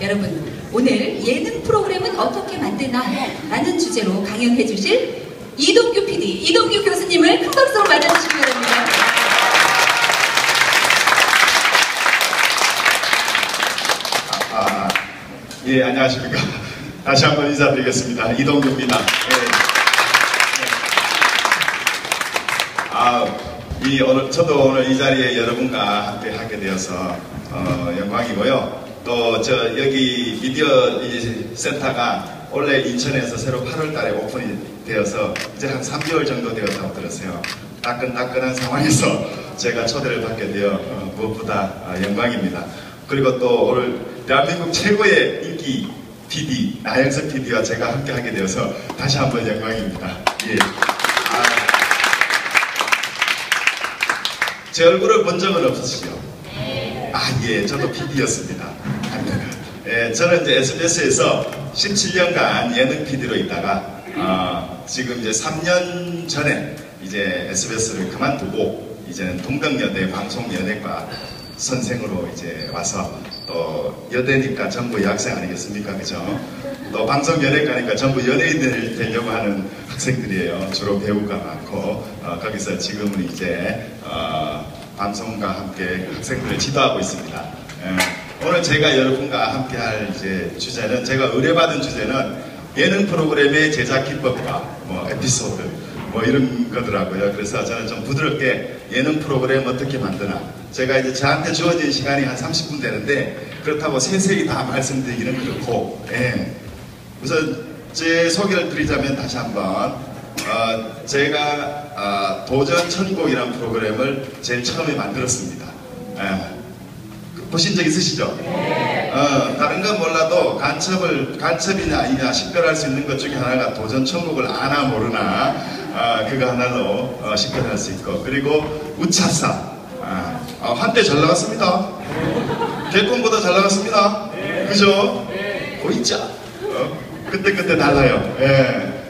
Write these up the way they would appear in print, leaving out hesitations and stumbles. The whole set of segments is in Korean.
여러분, 오늘 예능 프로그램은 어떻게 만드나 라는 주제로 강연해 주실 이동규 PD, 이동규 교수님을 큰 박수로 맞아주시기 바랍니다. 예, 안녕하십니까. 다시 한번 인사드리겠습니다. 이동규입니다. 저도 오늘 이 자리에 여러분과 함께 하게 되어서 영광이고요. 또 여기 미디어 센터가 원래 인천에서 새로 8월 달에 오픈이 되어서 이제 한 3개월 정도 되었다고 들었어요. 따끈따끈한 상황에서 제가 초대를 받게 되어 무엇보다 영광입니다. 그리고 또 오늘 대한민국 최고의 인기 PD, 나영석 PD와 제가 함께 하게 되어서 다시 한번 영광입니다. 예. 제 얼굴을 본 적은 없으시죠? 예, 저도 PD였습니다. 예, 저는 이제 SBS에서 17년간 예능 PD로 있다가, 지금 이제 3년 전에 이제 SBS를 그만두고, 이제는 동덕여대 방송연예과 선생으로 이제 와서, 또 여대니까 전부 여학생 아니겠습니까? 그죠? 또 방송연예과니까 전부 연예인들이 되려고 하는 학생들이에요. 주로 배우가 많고, 거기서 지금은 이제, 방송과 함께 학생들을 지도하고 있습니다. 오늘 제가 여러분과 함께 할 이제 주제는, 제가 의뢰받은 주제는 예능 프로그램의 제작 기법과 뭐 에피소드 뭐 이런 거더라고요. 그래서 저는 좀 부드럽게 예능 프로그램 어떻게 만드나, 제가 이제 저한테 주어진 시간이 한 30분 되는데 그렇다고 세세히 다 말씀드리기는 그렇고, 우선 제 소개를 드리자면 다시 한번 제가 도전 천국이라는 프로그램을 제일 처음에 만들었습니다. 보신 적 있으시죠? 다른 건 몰라도 간첩이냐 아니냐 식별할 수 있는 것 중에 하나가 도전 천국을 아나 모르나, 그거 하나로 식별할 수 있고, 그리고 우차사, 한때 잘 나갔습니다. 개콘보다 잘 나갔습니다. 그죠? 보이죠? 그때 달라요.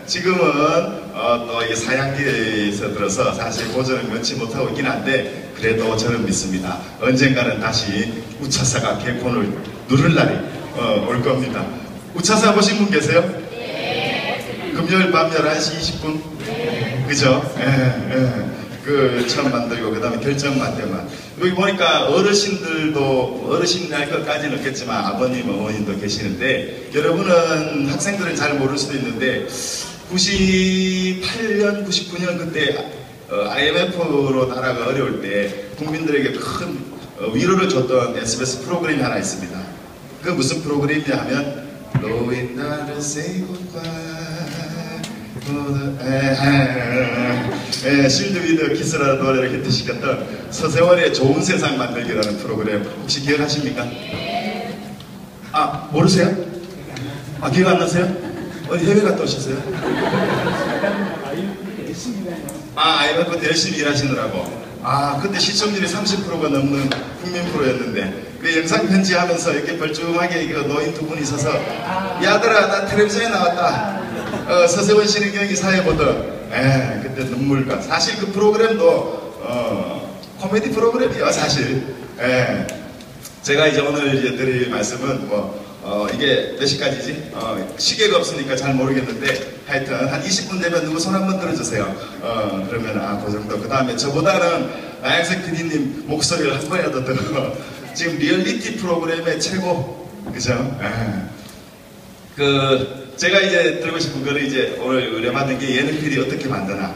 지금은 또 이 사양기에서 들어서 사실 고전을 면치 못하고 있긴 한데, 그래도 저는 믿습니다. 언젠가는 다시 우차사가 개콘을 누를 날이 올 겁니다. 우차사 보신 분 계세요? 금요일 밤 11시 20분? 그죠? 그 처음 만들고 그 다음에 결정만 때만. 여기 보니까 어르신들도, 어르신 할 것까지는 없겠지만 아버님, 어머님도 계시는데, 여러분은 학생들은 잘 모를 수도 있는데 98년, 99년 그때 IMF로 나라가 어려울 때 국민들에게 큰 위로를 줬던 SBS 프로그램이 하나 있습니다. 그 무슨 프로그램이냐 하면 Knowing Not to Say Goodbye, 실드 위드 키스라는 노래를 히트시켰던 서세원의 좋은 세상 만들기라는 프로그램 혹시 기억하십니까? 모르세요? 기억 안 나세요? 어디 해외 갔다 오셨어요? IMF 때 열심히 일하시느라고. 그때 시청률이 30%가 넘는 국민 프로였는데, 그 영상 편지하면서 이렇게 벌쭉하게 노인 두 분이 있어서, 야들아, 나 텔레비전에 나왔다. 서세원 신은경이 사회 보던, 그때 눈물과. 사실 그 프로그램도 코미디 프로그램이에요, 사실. 제가 이제 오늘 이제 드릴 말씀은 이게 몇 시까지지? 시계가 없으니까 잘 모르겠는데, 하여튼 한 20분 되면 누구 손 한번 들어주세요. 그러면 그 정도. 그 다음에 저보다는 나영석 PD님 목소리를 한 번이라도 들어. 지금 리얼리티 프로그램의 최고, 그죠? 제가 이제 들고 싶은 거는 이제 오늘 의뢰받은 게 예능 PD 어떻게 만드나.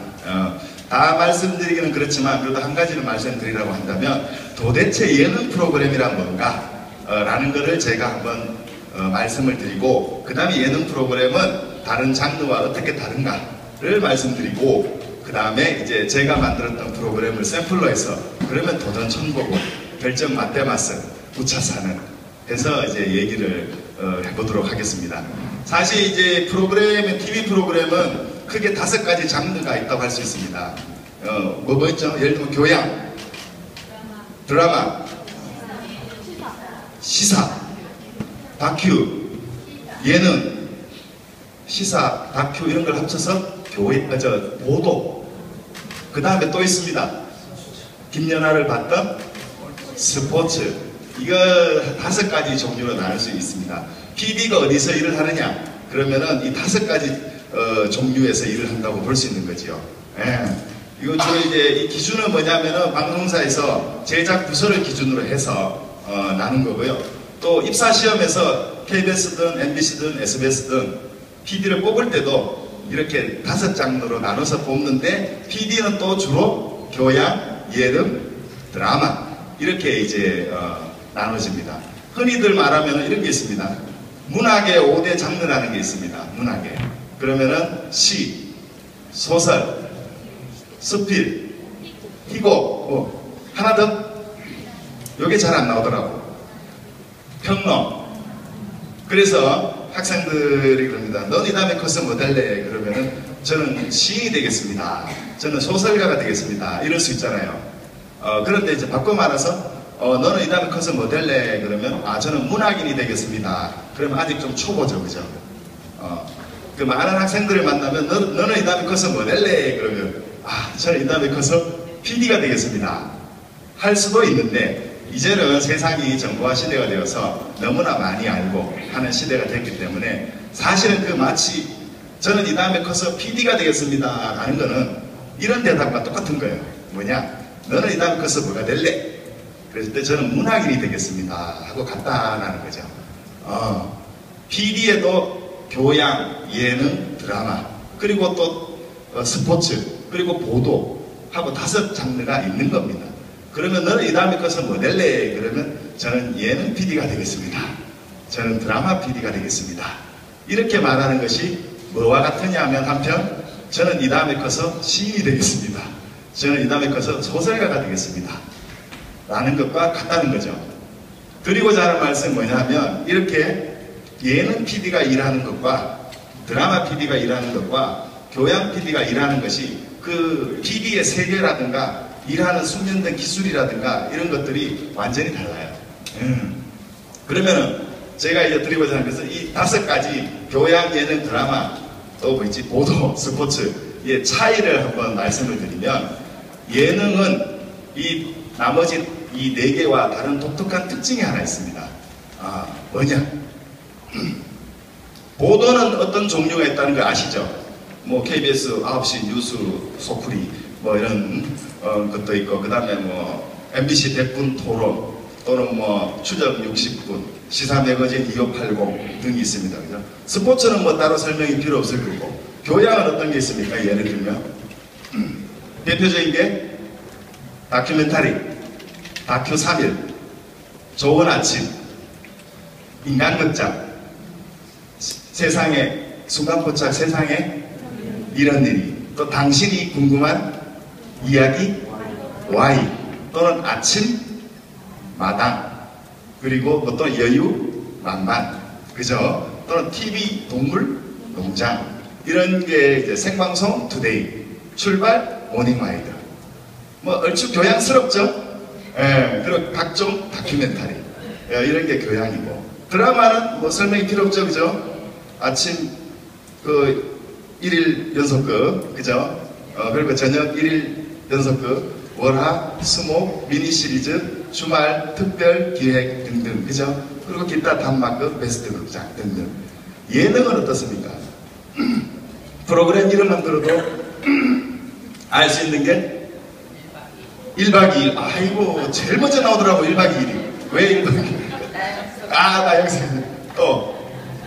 다 말씀드리기는 그렇지만 그래도 한 가지는 말씀드리라고 한다면, 도대체 예능 프로그램이란 뭔가 라는 거를 제가 한번 말씀을 드리고, 그 다음에 예능 프로그램은 다른 장르와 어떻게 다른가를 말씀드리고, 그 다음에 이제 제가 만들었던 프로그램을 샘플로 해서, 그러면 도전 천국고 결정 맞대맞선 우차사는 해서 이제 얘기를 해보도록 하겠습니다. 사실 이제 TV 프로그램은 크게 5가지 장르가 있다고 할 수 있습니다. 뭐 있죠? 예를 들면 교양, 드라마, 시사, 다큐, 예능, 시사, 다큐 이런 걸 합쳐서 보도. 그 다음에 또 있습니다. 김연아를 봤던 스포츠, 이거 5가지 종류로 나눌 수 있습니다. PD가 어디서 일을 하느냐? 그러면은 이 5가지 종류에서 일을 한다고 볼 수 있는 거죠. 예. 이거 주로 이제 이 기준은 뭐냐면은 방송사에서 제작 부서를 기준으로 해서 나눈 거고요. 또 입사 시험에서 KBS든 MBC든 SBS든 PD를 뽑을 때도 이렇게 5장르로 나눠서 뽑는데 PD는 또 주로 교양, 예능, 드라마 이렇게 이제 나눠집니다. 흔히들 말하면 이런 게 있습니다. 문학의 5대 장르라는 게 있습니다. 문학의. 그러면은 시, 소설, 수필, 희곡, 하나 더? 요게 잘 안 나오더라고. 평론. 그래서 학생들이 그럽니다. 넌 이 다음에 커서 뭐 될래? 그러면은 저는 시인이 되겠습니다. 저는 소설가가 되겠습니다. 이럴 수 있잖아요. 그런데 이제 바꿔 말해서 너는 이 다음에 커서 뭐 될래? 그러면 저는 문학인이 되겠습니다. 그러면 아직 좀 초보죠, 그죠? 그 많은 학생들을 만나면 너는 이 다음에 커서 뭐 될래? 그러면 저는 이 다음에 커서 PD가 되겠습니다. 할 수도 있는데 이제는 세상이 정보화 시대가 되어서 너무나 많이 알고 하는 시대가 됐기 때문에 사실은 그 마치 저는 이 다음에 커서 PD가 되겠습니다 라는 거는 이런 대답과 똑같은 거예요. 뭐냐? 너는 이 다음에 커서 뭐가 될래? 그랬을 때 저는 문학인이 되겠습니다 하고 간단하는 거죠. PD에도 교양, 예능, 드라마 그리고 또 스포츠 그리고 보도 하고 5장르가 있는 겁니다. 그러면 너는 이 다음에 커서 뭐 될래? 그러면 저는 예능 PD가 되겠습니다. 저는 드라마 PD가 되겠습니다. 이렇게 말하는 것이 뭐와 같으냐 하면 한편 저는 이 다음에 커서 시인이 되겠습니다. 저는 이 다음에 커서 소설가가 되겠습니다. 라는 것과 같다는 거죠. 드리고자 하는 말씀은 뭐냐면 이렇게 예능 PD가 일하는 것과 드라마 PD가 일하는 것과 교양 PD가 일하는 것이 그 PD의 세계라든가 일하는 숙련된 기술이라든가 이런 것들이 완전히 달라요. 그러면은 제가 이제 드리고자 하는 것은 이 5가지 교양, 예능, 드라마 또 뭐 있지 보도, 스포츠의 차이를 한번 말씀을 드리면 예능은 이 나머지 이 4개와 다른 독특한 특징이 하나 있습니다. 뭐냐? 보도는 어떤 종류가 있다는 거 아시죠? 뭐 KBS 9시 뉴스 소쿠리 뭐 이런 것도 있고 그 다음에 뭐 MBC 100분 토론 또는 뭐 추적 60분 시사 매거진 2580 등이 있습니다. 그죠? 스포츠는 뭐 따로 설명이 필요 없을 거고 교양은 어떤 게 있습니까? 예를 들면 대표적인 게 다큐멘터리, 다큐 3일, 좋은 아침, 인간극장, 세상에 순간포착 세상에 이런 일이 또 당신이 궁금한 이야기 Y 또는 아침 마당 그리고 또 여유 만만 그죠? 또는 TV 동물 농장 이런 게 이제 생방송 투데이 출발 모닝와이드 뭐 얼추 교양스럽죠? 예, 그리고 각종 다큐멘터리 이런 게 교양이고 드라마는 뭐 설명이 필요 없죠, 그죠? 아침 그 1일 연속극 그죠? 그리고 저녁 1일 연속극 월화, 수목, 미니 시리즈, 주말, 특별, 기획 등등 그죠? 그리고 기타 단막극, 베스트 극장 등등. 예능은 어떻습니까? 프로그램 이름만 들어도 알 수 있는 게 1박 2일. 아이고 제일 먼저 나오더라고 1박 2일이. 왜 1박 2일? 나 여기서 또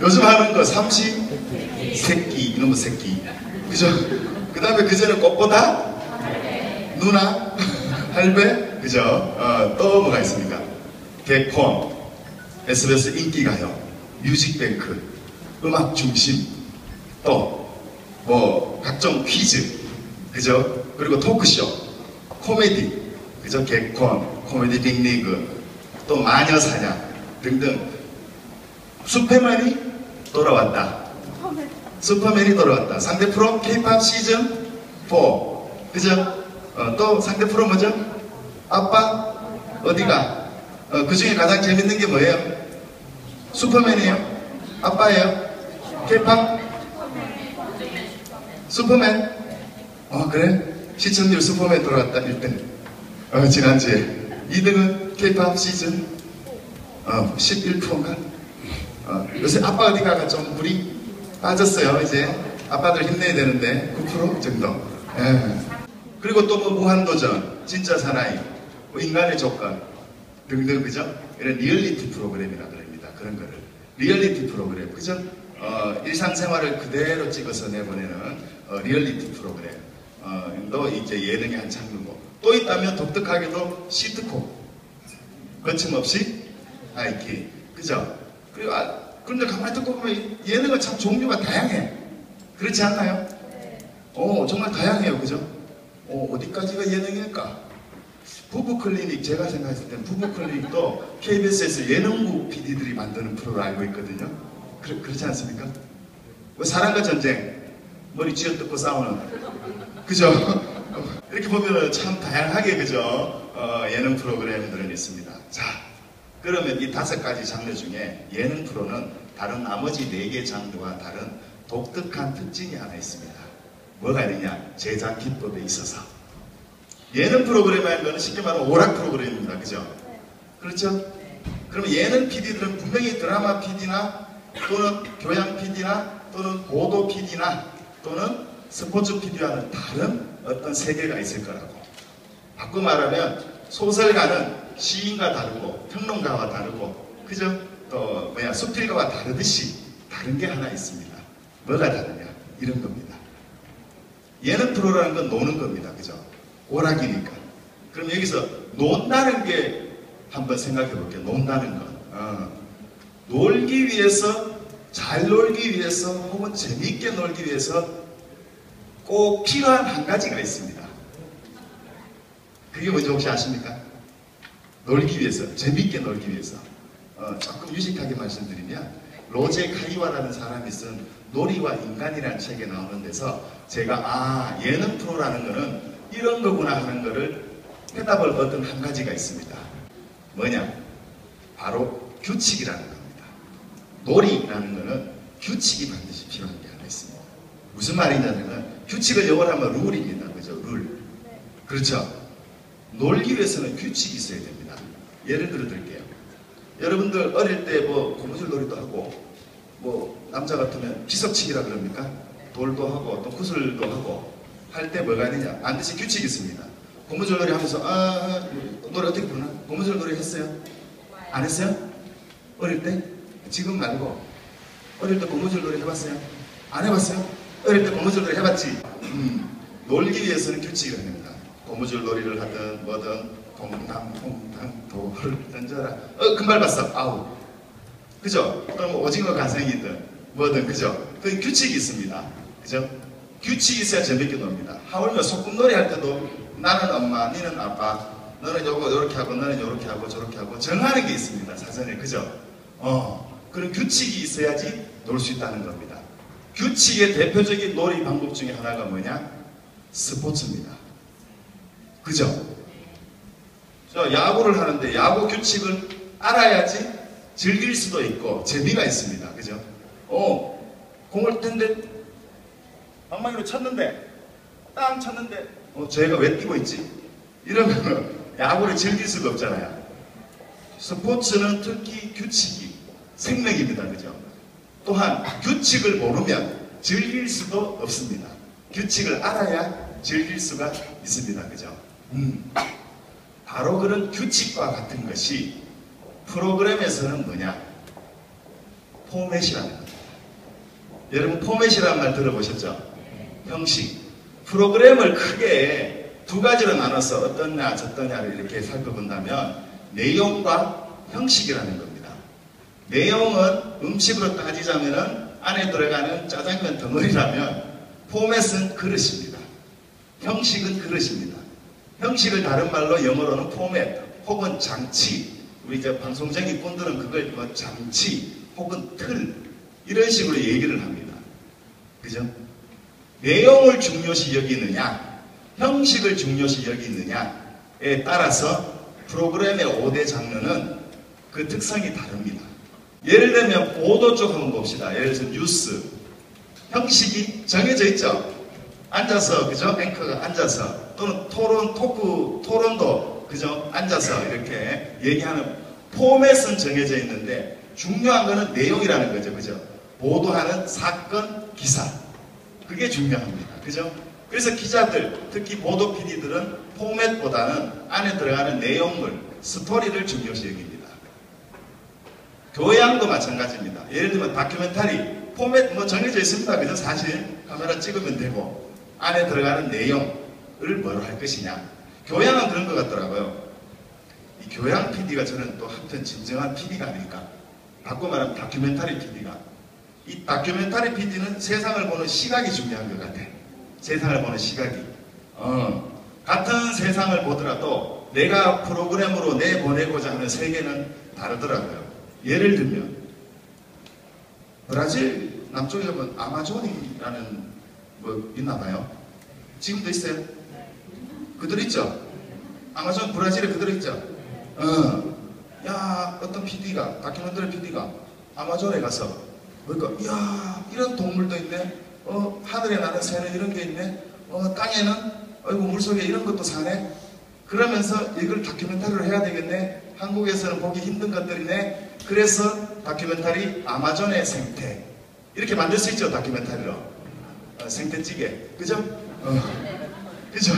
요즘 하는 거 삼시세끼 이놈의 새끼 그죠? 그 다음에 그전에 꽃보다 누나 할배 그죠? 또 뭐가 있습니까? 개콘 SBS 인기가요 뮤직뱅크 음악 중심 또 뭐 각종 퀴즈 그죠? 그리고 토크쇼 코미디 그죠? 개콘 코미디 빅리그 또 마녀사냥 등등 슈퍼맨이 돌아왔다. 슈퍼맨이 돌아왔다. 상대 프로 K-POP 시즌 4 그죠? 또 상대 프로 뭐죠? 아빠 어디가? 그 중에 가장 재밌는 게 뭐예요? 슈퍼맨이에요? 아빠예요? K-POP? 슈퍼맨? 그래? 시청률 슈퍼맨 돌아왔다 1등 지난주에 2등은 K-POP 시즌 11%인가? 요새 아빠 어디 가가 좀 물이 빠졌어요. 이제 아빠들 힘내야 되는데 9% 정도. 예. 그리고 또 뭐 무한도전, 진짜 사나이, 뭐 인간의 조건 등등, 그죠? 이런 리얼리티 프로그램이라 그럽니다. 그런 거를 리얼리티 프로그램, 그죠? 일상생활을 그대로 찍어서 내보내는 리얼리티 프로그램. 또 이제 예능의 한 장르고, 또 있다면 독특하게도 시트콤, 거침없이 하이킥, 그죠? 그리고 그런데 가만히 듣고 보면 예능은 참 종류가 다양해. 그렇지 않나요? 정말 다양해요, 그죠? 어디까지가 예능일까? 부부클리닉, 제가 생각했을 땐 부부클리닉도 KBS에서 예능국 PD들이 만드는 프로로 알고 있거든요. 그렇지 않습니까? 뭐 사랑과 전쟁, 머리 쥐어뜯고 싸우는, 그죠? 이렇게 보면은 참 다양하게, 그죠? 예능 프로그램들은 있습니다. 자, 그러면 이 5가지 장르 중에 예능 프로는 다른 나머지 4개 장르와 다른 독특한 특징이 하나 있습니다. 뭐가 있느냐? 제작 기법에 있어서. 예능 프로그램이라는 것은 쉽게 말하면 오락 프로그램입니다. 그죠? 그렇죠? 그러면 예능 PD들은 분명히 드라마 PD나 또는 교양 PD나 또는 보도 PD나 또는 스포츠 PD와는 다른 어떤 세계가 있을 거라고. 바꿔 말하면 소설가는 시인과 다르고 평론가와 다르고, 그죠? 또 수필가와 다르듯이 다른 게 하나 있습니다. 뭐가 다르냐? 이런 겁니다. 예능 프로라는 건 노는 겁니다. 그죠? 오락이니까. 그럼 여기서 논다는 게 한번 생각해 볼게요. 논다는 건. 놀기 위해서, 잘 놀기 위해서, 혹은 재미있게 놀기 위해서 꼭 필요한 한 가지가 있습니다. 그게 뭔지 혹시 아십니까? 놀기 위해서, 재미있게 놀기 위해서. 조금 유식하게 말씀드리면, 로제 카이와라는 사람이 쓴 놀이와 인간이라는 책에 나오는 데서 제가 예능 프로라는 거는 이런 거구나 하는 거를 해답을 얻은 한 가지가 있습니다. 뭐냐? 바로 규칙이라는 겁니다. 놀이라는 거는 규칙이 반드시 필요한 게 하나 있습니다. 무슨 말이냐면 규칙을 영어로 하면 룰입니다. 그죠? 룰. 그렇죠? 놀기 위해서는 규칙이 있어야 됩니다. 예를 들어 드릴게요. 여러분들 어릴 때 뭐 고무줄 놀이도 하고, 뭐 남자 같으면 기석치기라 그럽니까? 돌도 하고 또 구슬도 하고 할 때 뭐가 있느냐? 반드시 규칙이 있습니다. 고무줄 놀이 하면서 노래 어떻게 부르나? 고무줄 놀이 했어요? 안 했어요? 어릴 때? 지금 말고 어릴 때 고무줄 놀이 해봤어요? 안 해봤어요? 어릴 때 고무줄 놀이 해봤지? 놀기 위해서는 규칙이 됩니다. 고무줄 놀이를 하든 뭐든 퐁당 돌을 던져라. 금발 봤어. 아우. 그죠? 또는 오징어 가생이든 뭐든, 그죠? 그 규칙이 있습니다. 그죠? 규칙이 있어야 재밌게 놉니다. 하물며 소꿉놀이 할 때도 나는 엄마, 니는 아빠, 너는 요렇게 하고 너는 요렇게 하고 저렇게 하고 정하는 게 있습니다. 사전에. 그죠? 그런 규칙이 있어야지 놀 수 있다는 겁니다. 규칙의 대표적인 놀이 방법 중에 하나가 뭐냐? 스포츠입니다. 그죠? 야구를 하는데 야구 규칙을 알아야지 즐길 수도 있고 재미가 있습니다. 그죠? 공을 텐데 방망이로 쳤는데 땅 쳤는데 쟤가 왜 뛰고 있지? 이러면 야구를 즐길 수가 없잖아요. 스포츠는 특히 규칙이 생명입니다. 그죠? 또한 규칙을 모르면 즐길 수도 없습니다. 규칙을 알아야 즐길 수가 있습니다. 그죠? 바로 그런 규칙과 같은 것이 프로그램에서는 뭐냐? 포맷이라는 겁니다. 여러분 포맷이라는 말 들어보셨죠? 형식. 프로그램을 크게 2가지로 나눠서 어떠냐 저떠냐를 이렇게 살펴본다면 내용과 형식이라는 겁니다. 내용은 음식으로 따지자면 안에 들어가는 짜장면 덩어리라면 포맷은 그릇입니다. 형식은 그릇입니다. 형식을 다른 말로 영어로는 포맷 혹은 장치, 우리 이제 방송쟁이 꾼들은 그걸 뭐 장치 혹은 틀 이런 식으로 얘기를 합니다. 그죠? 내용을 중요시 여기느냐 형식을 중요시 여기느냐에 따라서 프로그램의 5대 장르는 그 특성이 다릅니다. 예를 들면 보도 쪽 한번 봅시다. 예를 들어서 뉴스 형식이 정해져 있죠. 앉아서, 그죠? 앵커가 앉아서 또는 토론도, 그죠? 앉아서 이렇게 얘기하는 포맷은 정해져 있는데 중요한 거는 내용이라는 거죠. 그죠? 보도하는 사건, 기사. 그게 중요합니다. 그죠? 그래서 기자들, 특히 보도 PD들은 포맷보다는 안에 들어가는 내용물, 스토리를 중요시 여깁니다. 교양도 마찬가지입니다. 예를 들면 다큐멘터리, 포맷 뭐 정해져 있습니다. 그죠? 사실 카메라 찍으면 되고 안에 들어가는 내용을 뭐로 할 것이냐. 교양은 그런 것 같더라고요. 이 교양 PD가 저는 또 한편 진정한 PD가 아닐까. 바꿔 말하면 다큐멘터리 PD가. 이 다큐멘터리 PD는 세상을 보는 시각이 중요한 것 같아. 세상을 보는 시각이. 같은 세상을 보더라도 내가 프로그램으로 내보내고자 하는 세계는 다르더라고요. 예를 들면 브라질 남쪽에 보면 아마존이라는 뭐 있나봐요. 지금도 있어요? 그대로 있죠? 아마존 브라질에 그대로 있죠? 야, 어떤 PD가, 다큐멘터리 PD가 아마존에 가서 그러니까 이야, 이런 동물도 있네. 하늘에 나는 새는 이런 게 있네. 땅에는 어이구 물속에 이런 것도 사네. 그러면서 이걸 다큐멘터리로 해야 되겠네. 한국에서는 보기 힘든 것들이네. 그래서 다큐멘터리 아마존의 생태 이렇게 만들 수 있죠. 다큐멘터리로 생태찌개, 그죠? 그죠?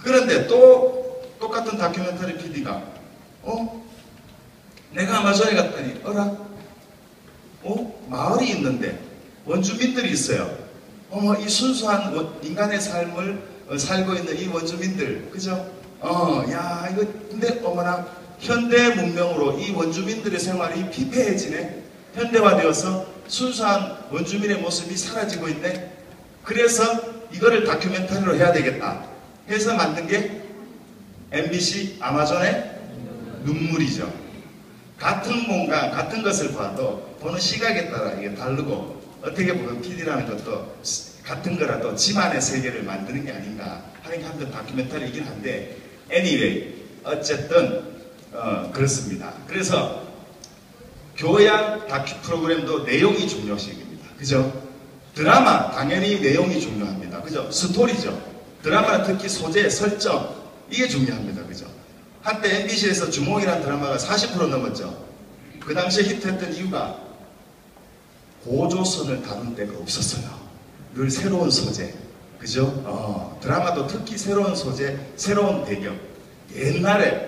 그런데 또 똑같은 다큐멘터리 PD가 내가 아마존에 갔더니 마을이 있는데 원주민들이 있어요. 이 순수한 인간의 삶을 살고 있는 이 원주민들, 그죠? 야, 이거 근데 어머나 현대 문명으로 이 원주민들의 생활이 피폐해지네. 현대화되어서 순수한 원주민의 모습이 사라지고 있네. 그래서 이거를 다큐멘터리로 해야 되겠다 해서 만든 게 MBC 아마존의 눈물이죠. 같은 공간, 같은 것을 봐도 보는 시각에 따라 이게 다르고 어떻게 보면 PD라는 것도 같은 거라도 집안의 세계를 만드는 게 아닌가 하는 게 한편 다큐멘터리이긴 한데 anyway 어쨌든 그렇습니다. 그래서 교양 다큐 프로그램도 내용이 중요시입니다. 그죠? 드라마 당연히 내용이 중요합니다. 그죠? 스토리죠. 드라마는 특히 소재, 설정 이게 중요합니다. 그죠? 한때 MBC에서 주몽이라는 드라마가 40% 넘었죠. 그 당시에 히트했던 이유가 고조선을 다룬 데가 없었어요. 늘 새로운 소재. 그죠? 드라마도 특히 새로운 소재, 새로운 배경. 옛날에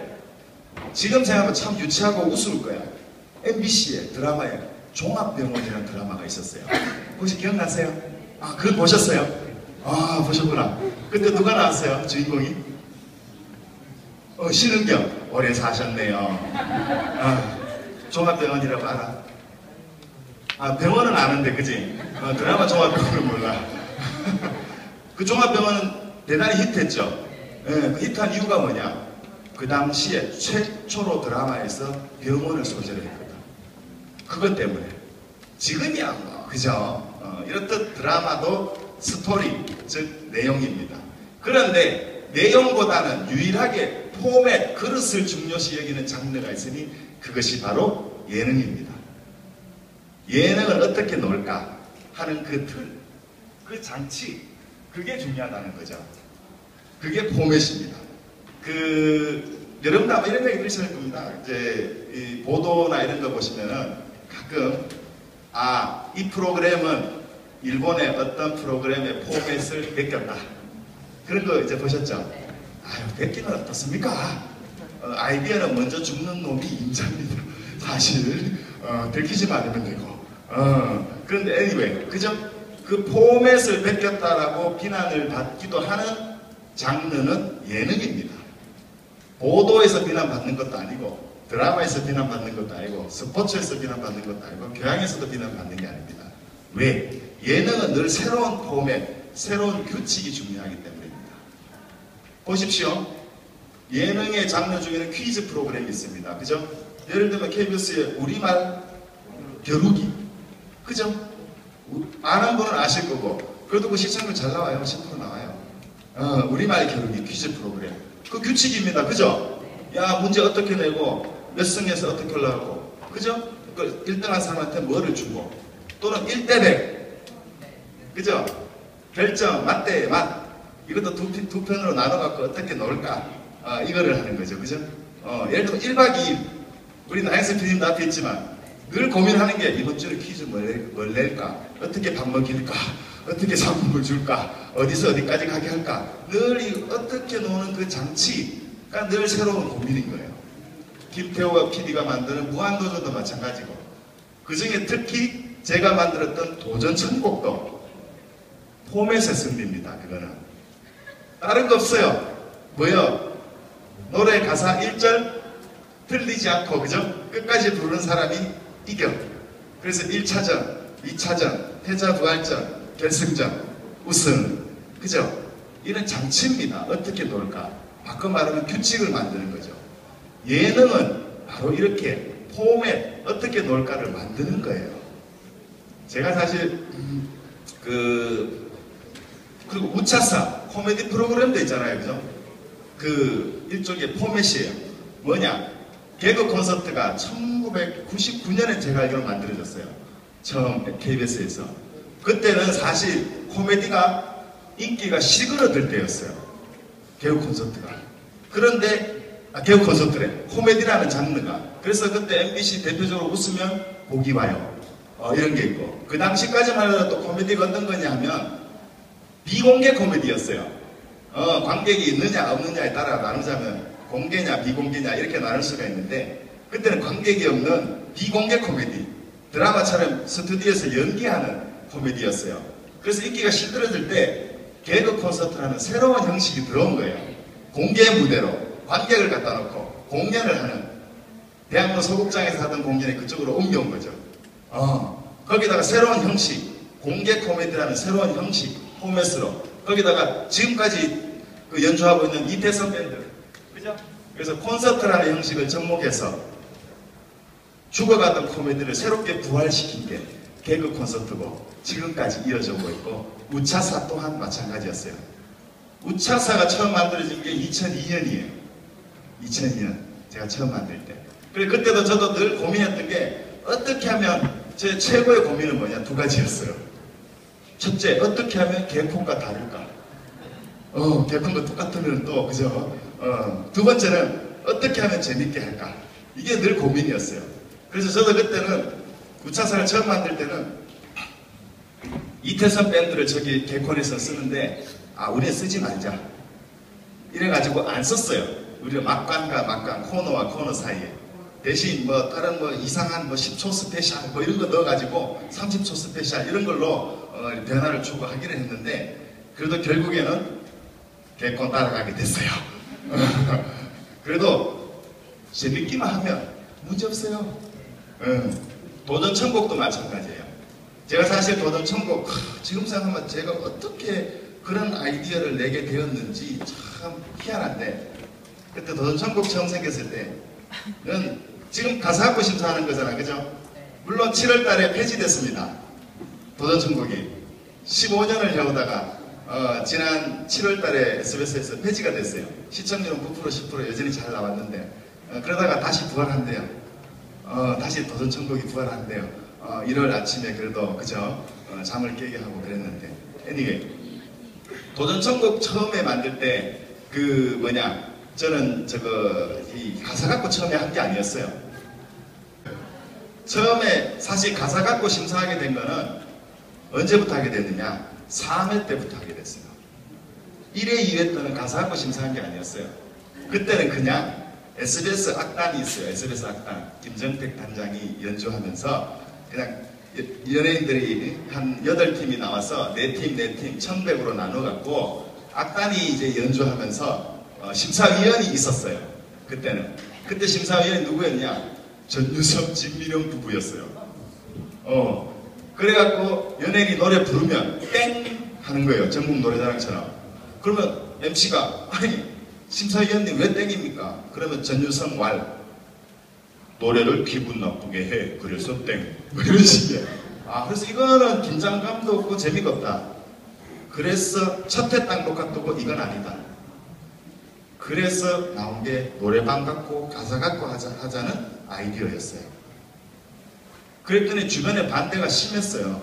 지금 생각하면 참 유치하고 우스울 거야. MBC에 드라마에 종합병원이라는 드라마가 있었어요. 혹시 기억나세요? 그거 보셨어요? 보셨구나. 그때 누가 나왔어요? 주인공이? 신은경. 오래 사셨네요. 종합병원이라고 알아? 병원은 아는데, 그지? 드라마 종합병원은 몰라. 그 종합병원은 대단히 히트했죠. 그 히트한 이유가 뭐냐? 그 당시에 최초로 드라마에서 병원을 소재로 했거든. 그것 때문에. 지금이야 뭐, 그죠? 이렇듯 드라마도 스토리, 즉 내용입니다. 그런데 내용보다는 유일하게 포맷, 그릇을 중요시 여기는 장르가 있으니 그것이 바로 예능입니다. 예능을 어떻게 놓을까 하는 그 틀, 그 장치, 그게 중요하다는 거죠. 그게 포맷입니다. 여러분도 아마 이런 얘기 들으실 겁니다. 이제 이 보도나 이런 거 보시면은 가끔 이 프로그램은 일본의 어떤 프로그램의 포맷을 베꼈다. 그런 거 이제 보셨죠? 베끼는 어떻습니까? 아이디어는 먼저 죽는 놈이 임자입니다. 사실 들키지만 않으면 되고. 그런데 anyway, 그죠? 그 포맷을 베꼈다라고 비난을 받기도 하는 장르는 예능입니다. 보도에서 비난받는 것도 아니고 드라마에서 비난받는 것도 아니고 스포츠에서 비난받는 것도 아니고 교양에서도 비난받는 게 아닙니다. 왜? 예능은 늘 새로운 포맷, 새로운 규칙이 중요하기 때문입니다. 보십시오. 예능의 장르 중에는 퀴즈 프로그램이 있습니다. 그죠? 예를 들면 KBS의 우리말 겨루기. 그죠? 아는 분은 아실 거고 그래도 그 시청률 잘 나와요. 10% 나와요. 우리말 겨루기 퀴즈 프로그램. 그 규칙입니다. 그죠? 야, 문제 어떻게 내고 몇 승에서 어떻게 올라가고, 그죠? 그 1등한 사람한테 뭐를 주고, 또는 1대100, 그죠? 결정, 맞대, 맞. 이것도 두 편으로 나눠갖고 어떻게 놓을까? 이거를 하는 거죠. 그죠? 예를 들면 1박 2일 우리 나영석 PD님도 앞에 있지만 늘 고민하는 게 이번 주에 퀴즈 뭘 낼까? 어떻게 밥 먹일까? 어떻게 상품을 줄까? 어디서 어디까지 가게 할까? 늘 이 어떻게 노는 그 장치가 늘 새로운 고민인 거예요. 김태호가 PD가 만드는 무한도전도 마찬가지고 그 중에 특히 제가 만들었던 도전천국도 포맷의 승리입니다. 그거는 다른 거 없어요. 뭐요? 노래 가사 1절 틀리지 않고 그죠? 끝까지 부르는 사람이 이겨. 그래서 1차전, 2차전, 패자부활전, 결승전, 우승. 그죠? 이런 장치입니다. 어떻게 놀까? 바꿔 말하면 규칙을 만드는 거죠. 예능은 바로 이렇게 포맷, 어떻게 놀까를 만드는 거예요. 제가 사실 그리고 우차사 코미디 프로그램도 있잖아요. 그죠? 그 일종의 포맷이에요. 뭐냐? 개그 콘서트가 1999년에 제가 알기로 만들어졌어요. 처음 KBS에서. 그때는 사실 코미디가 인기가 시그러들 때였어요. 개그 콘서트가. 그런데 개그 콘서트래. 코미디라는 장르가. 그래서 그때 MBC 대표적으로 웃으면 복이 와요. 이런 게 있고. 그 당시까지만 해도 코미디가 어떤 거냐 하면 비공개 코미디였어요. 관객이 있느냐 없느냐에 따라 나누자면 공개냐 비공개냐 이렇게 나눌 수가 있는데 그때는 관객이 없는 비공개 코미디 드라마처럼 스튜디오에서 연기하는 코미디였어요. 그래서 인기가 시들어질 때 개그 콘서트라는 새로운 형식이 들어온 거예요. 공개 무대로 관객을 갖다 놓고 공연을 하는 대학로 소극장에서 하던 공연이 그쪽으로 옮겨온 거죠. 거기다가 새로운 형식 공개 코미디라는 새로운 형식 포맷으로 거기다가 지금까지 그 연주하고 있는 이태성 밴드 그죠? 그래서 콘서트라는 형식을 접목해서 죽어가던 코미디를 새롭게 부활시킨 게 개그 콘서트고 지금까지 이어져 오고 있고 우차사 또한 마찬가지였어요. 우차사가 처음 만들어진 게 2002년이에요. 2002년 제가 처음 만들 때. 그리고 그때도 저도 늘 고민했던 게 어떻게 하면 제 최고의 고민은 뭐냐 두 가지였어요. 첫째 어떻게 하면 개콘과 다를까? 개콘과 똑같으면 또 그죠? 두 번째는 어떻게 하면 재밌게 할까? 이게 늘 고민이었어요. 그래서 저도 그때는 우차사를 처음 만들 때는 이태선 밴드를 저기 개콘에서 쓰는데 우리는 쓰지 말자 이래가지고 안 썼어요. 우리는 막간과 막간 코너와 코너 사이에 대신 뭐 다른 뭐 이상한 뭐 10초 스페셜 뭐 이런 거 넣어가지고 30초 스페셜 이런 걸로 변화를 주고 하기는 했는데 그래도 결국에는 개콘 따라가게 됐어요. 그래도 재밌기만 하면 문제없어요. 도전천국도 마찬가지예요. 제가 사실 도전천국 지금 생각하면 제가 어떻게 그런 아이디어를 내게 되었는지 참 희한한데 그때 도전천국 처음 생겼을 때는 지금 가사 갖고 심사하는 거잖아 그죠? 물론 7월 달에 폐지됐습니다. 도전천국이 15년을 해오다가 지난 7월 달에 SBS에서 폐지가 됐어요. 시청률은 9% 10% 여전히 잘 나왔는데 그러다가 다시 부활한대요. 다시 도전천국이 부활한대요. 1월 아침에 그래도 그죠? 잠을 깨게 하고 그랬는데 anyway 도전천국 처음에 만들 때 그 뭐냐 저는 이 가사 갖고 처음에 한 게 아니었어요. 처음에 사실 가사 갖고 심사하게 된 거는 언제부터 하게 됐느냐 3회 때부터 하게 됐어요. 1회 2회 때는 가사 갖고 심사한 게 아니었어요. 그때는 그냥 SBS 악단이 있어요. SBS 악단 김정택 단장이 연주하면서 그냥 연예인들이 한 8팀이 나와서 4팀 1100으로 나눠갖고 악단이 이제 연주하면서 심사위원이 있었어요. 그때는. 그때 심사위원이 누구였냐? 전유섭, 진미령 부부였어요. 그래갖고 연예인이 노래 부르면 땡! 하는 거예요. 전국 노래자랑처럼. 그러면 MC가 아니 심사위원님 왜 땡입니까? 그러면 전유섭 왈 노래를 기분 나쁘게 해. 그래서 땡. 뭐 이런 식이에요. 그래서 이거는 긴장감도 없고 재미가 없다. 그래서 첫회 땅 똑같고 이건 아니다. 그래서 나온 게 노래방 갖고 가사 갖고 하자는 아이디어였어요. 그랬더니 주변에 반대가 심했어요.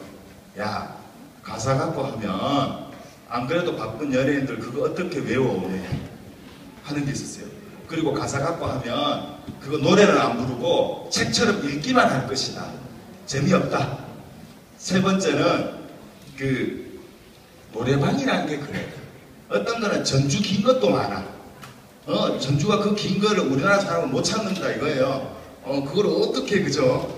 야 가사 갖고 하면 안 그래도 바쁜 연예인들 그거 어떻게 외워 하는 게 있었어요. 그리고 가사 갖고 하면 그거 노래는 안 부르고 책처럼 읽기만 할 것이다. 재미없다. 세 번째는 그 노래방이라는 게 그래. 어떤 거는 전주 긴 것도 많아. 전주가 그 긴 거를 우리나라 사람은 못 찾는다 이거예요. 그걸 어떻게 그저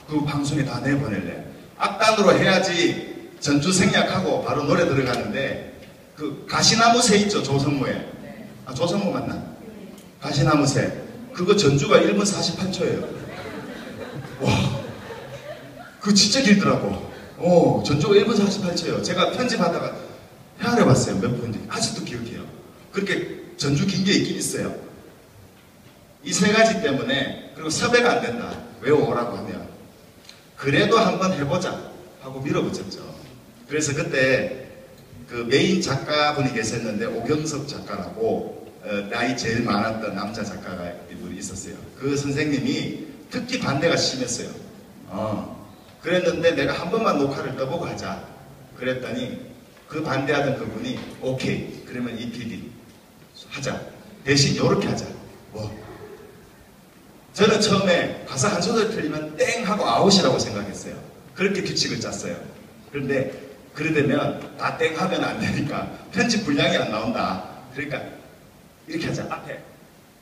그 방송에 다 내보낼래? 악단으로 해야지 전주 생략하고 바로 노래 들어가는데 그 가시나무새 있죠, 조성모에. 아, 조성모 맞나? 가시나무새. 그거 전주가 1분 48초예요. 와, 그거 진짜 길더라고. 전주가 1분 48초예요. 제가 편집하다가 헤아려봤어요. 몇 분인지. 아직도 기억해요. 그렇게 전주 긴 게 있긴 있어요. 이 세 가지 때문에, 그리고 섭외가 안 된다. 외워오라고 하면. 그래도 한번 해보자 하고 밀어붙였죠. 그래서 그때 그 메인 작가분이 계셨는데 오경석 작가라고 나이 제일 많았던 남자 작가가 이분이 있었어요. 그 선생님이 특히 반대가 심했어요. 그랬는데 내가 한 번만 녹화를 떠보고 하자. 그랬더니 그 반대하던 그분이 오케이, 그러면 이 PD 하자. 대신 요렇게 하자. 뭐 저는 처음에 가사 한 소절 틀리면 땡 하고 아웃이라고 생각했어요. 그렇게 규칙을 짰어요. 그런데 그러려면 다 땡 하면 안 되니까 편집 분량이 안 나온다. 그러니까 이렇게 하자. 앞에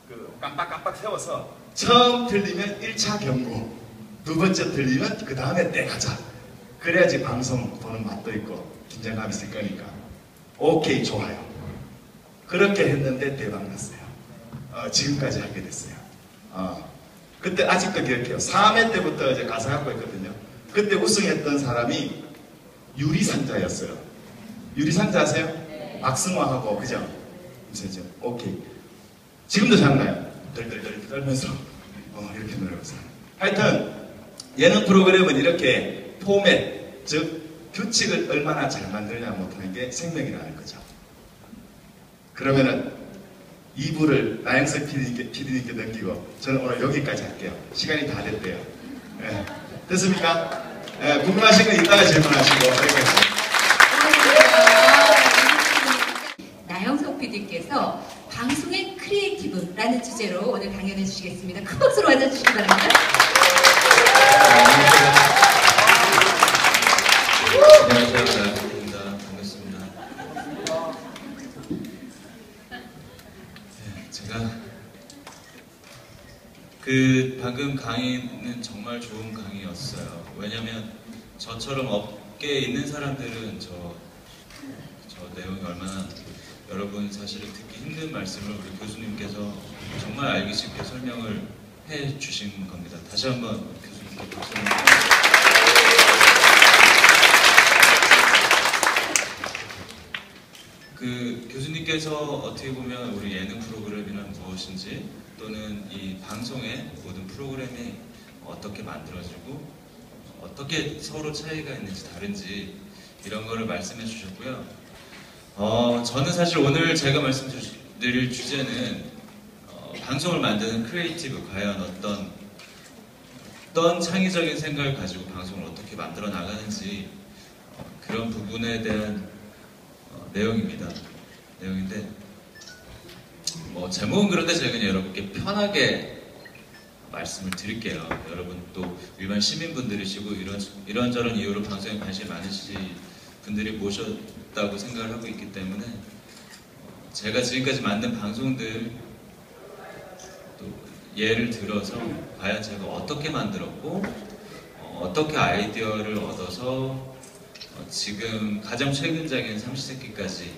그 깜빡깜빡 세워서 처음 틀리면 1차 경고, 두 번째 틀리면 그 다음에 땡 하자. 그래야지 방송 보는 맛도 있고 긴장감이 있을 거니까. 오케이, 좋아요. 그렇게 했는데 대박 났어요. 지금까지 하게 됐어요. 그때 아직도 기억해요. 3회 때부터 이제 가사 갖고 있거든요. 그때 우승했던 사람이 유리상자였어요. 유리상자 아세요? 네. 박승화하고, 그죠? 무슨죠? 오케이. 지금도 장나요. 덜덜덜 떨면서 이렇게 노래하면서. 하여튼 예능 프로그램은 이렇게 포맷, 즉 규칙을 얼마나 잘 만들냐 못하는 게 생명이라는 거죠. 그러면은 2부를 나영석 PD님께 넘기고 저는 오늘 여기까지 할게요. 시간이 다 됐대요. 네. 됐습니까? 네, 궁금하신 거 이따가 질문하시고. 나영석 PD께서 방송의 크리에이티브라는 주제로 오늘 강연해 주시겠습니다. 큰 박수로 맞아주시기 바랍니다. 안녕하세요. 나영석입니다. 반갑습니다. 제가 방금 강의는 정말 좋은 강의였어요. 왜냐면 저처럼 업계에 있는 사람들은 저 내용이 얼마나 여러분 사실은 듣기 힘든 말씀을 우리 교수님께서 정말 알기 쉽게 설명을 해 주신 겁니다. 다시 한번 교수님께 박수. 교수님께서 어떻게 보면 우리 예능 프로그램이란 무엇인지, 또는 이 방송의 모든 프로그램이 어떻게 만들어지고 어떻게 서로 차이가 있는지 다른지 이런 거를 말씀해 주셨고요. 저는 사실 오늘 제가 말씀드릴 주제는 방송을 만드는 크리에이티브, 과연 어떤 창의적인 생각을 가지고 방송을 어떻게 만들어 나가는지 그런 부분에 대한 내용인데 제목은 그런데 제가 그냥 여러분께 편하게 말씀을 드릴게요. 여러분 또 일반 시민분들이시고 이런저런 이유로 방송에 관심이 많으신 분들이 모셨다고 생각을 하고 있기 때문에 제가 지금까지 만든 방송들 또 예를 들어서 과연 제가 어떻게 만들었고 어떻게 아이디어를 얻어서 지금 가장 최근작인 삼시세끼까지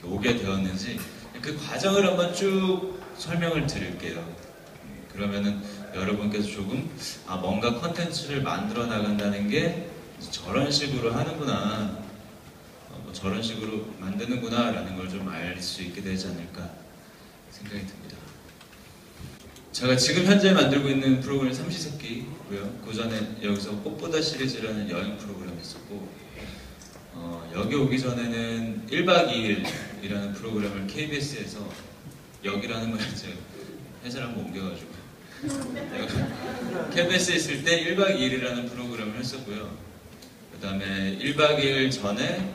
오게 되었는지 그 과정을 한번 쭉 설명을 드릴게요. 그러면은 여러분께서 조금 뭔가 컨텐츠를 만들어 나간다는 게 저런 식으로 하는구나, 저런 식으로 만드는구나 라는 걸 좀 알 수 있게 되지 않을까 생각이 듭니다. 제가 지금 현재 만들고 있는 프로그램 삼시세끼고요. 그 전에 여기서 꽃보다 시리즈라는 여행 프로그램 했었고, 여기 오기 전에는 1박 2일이라는 프로그램을 KBS에서, 여기라는 걸 이제 회사를 한번 옮겨가지고 KBS에 있을 때 1박 2일이라는 프로그램을 했었고요. 그 다음에 1박 2일 전에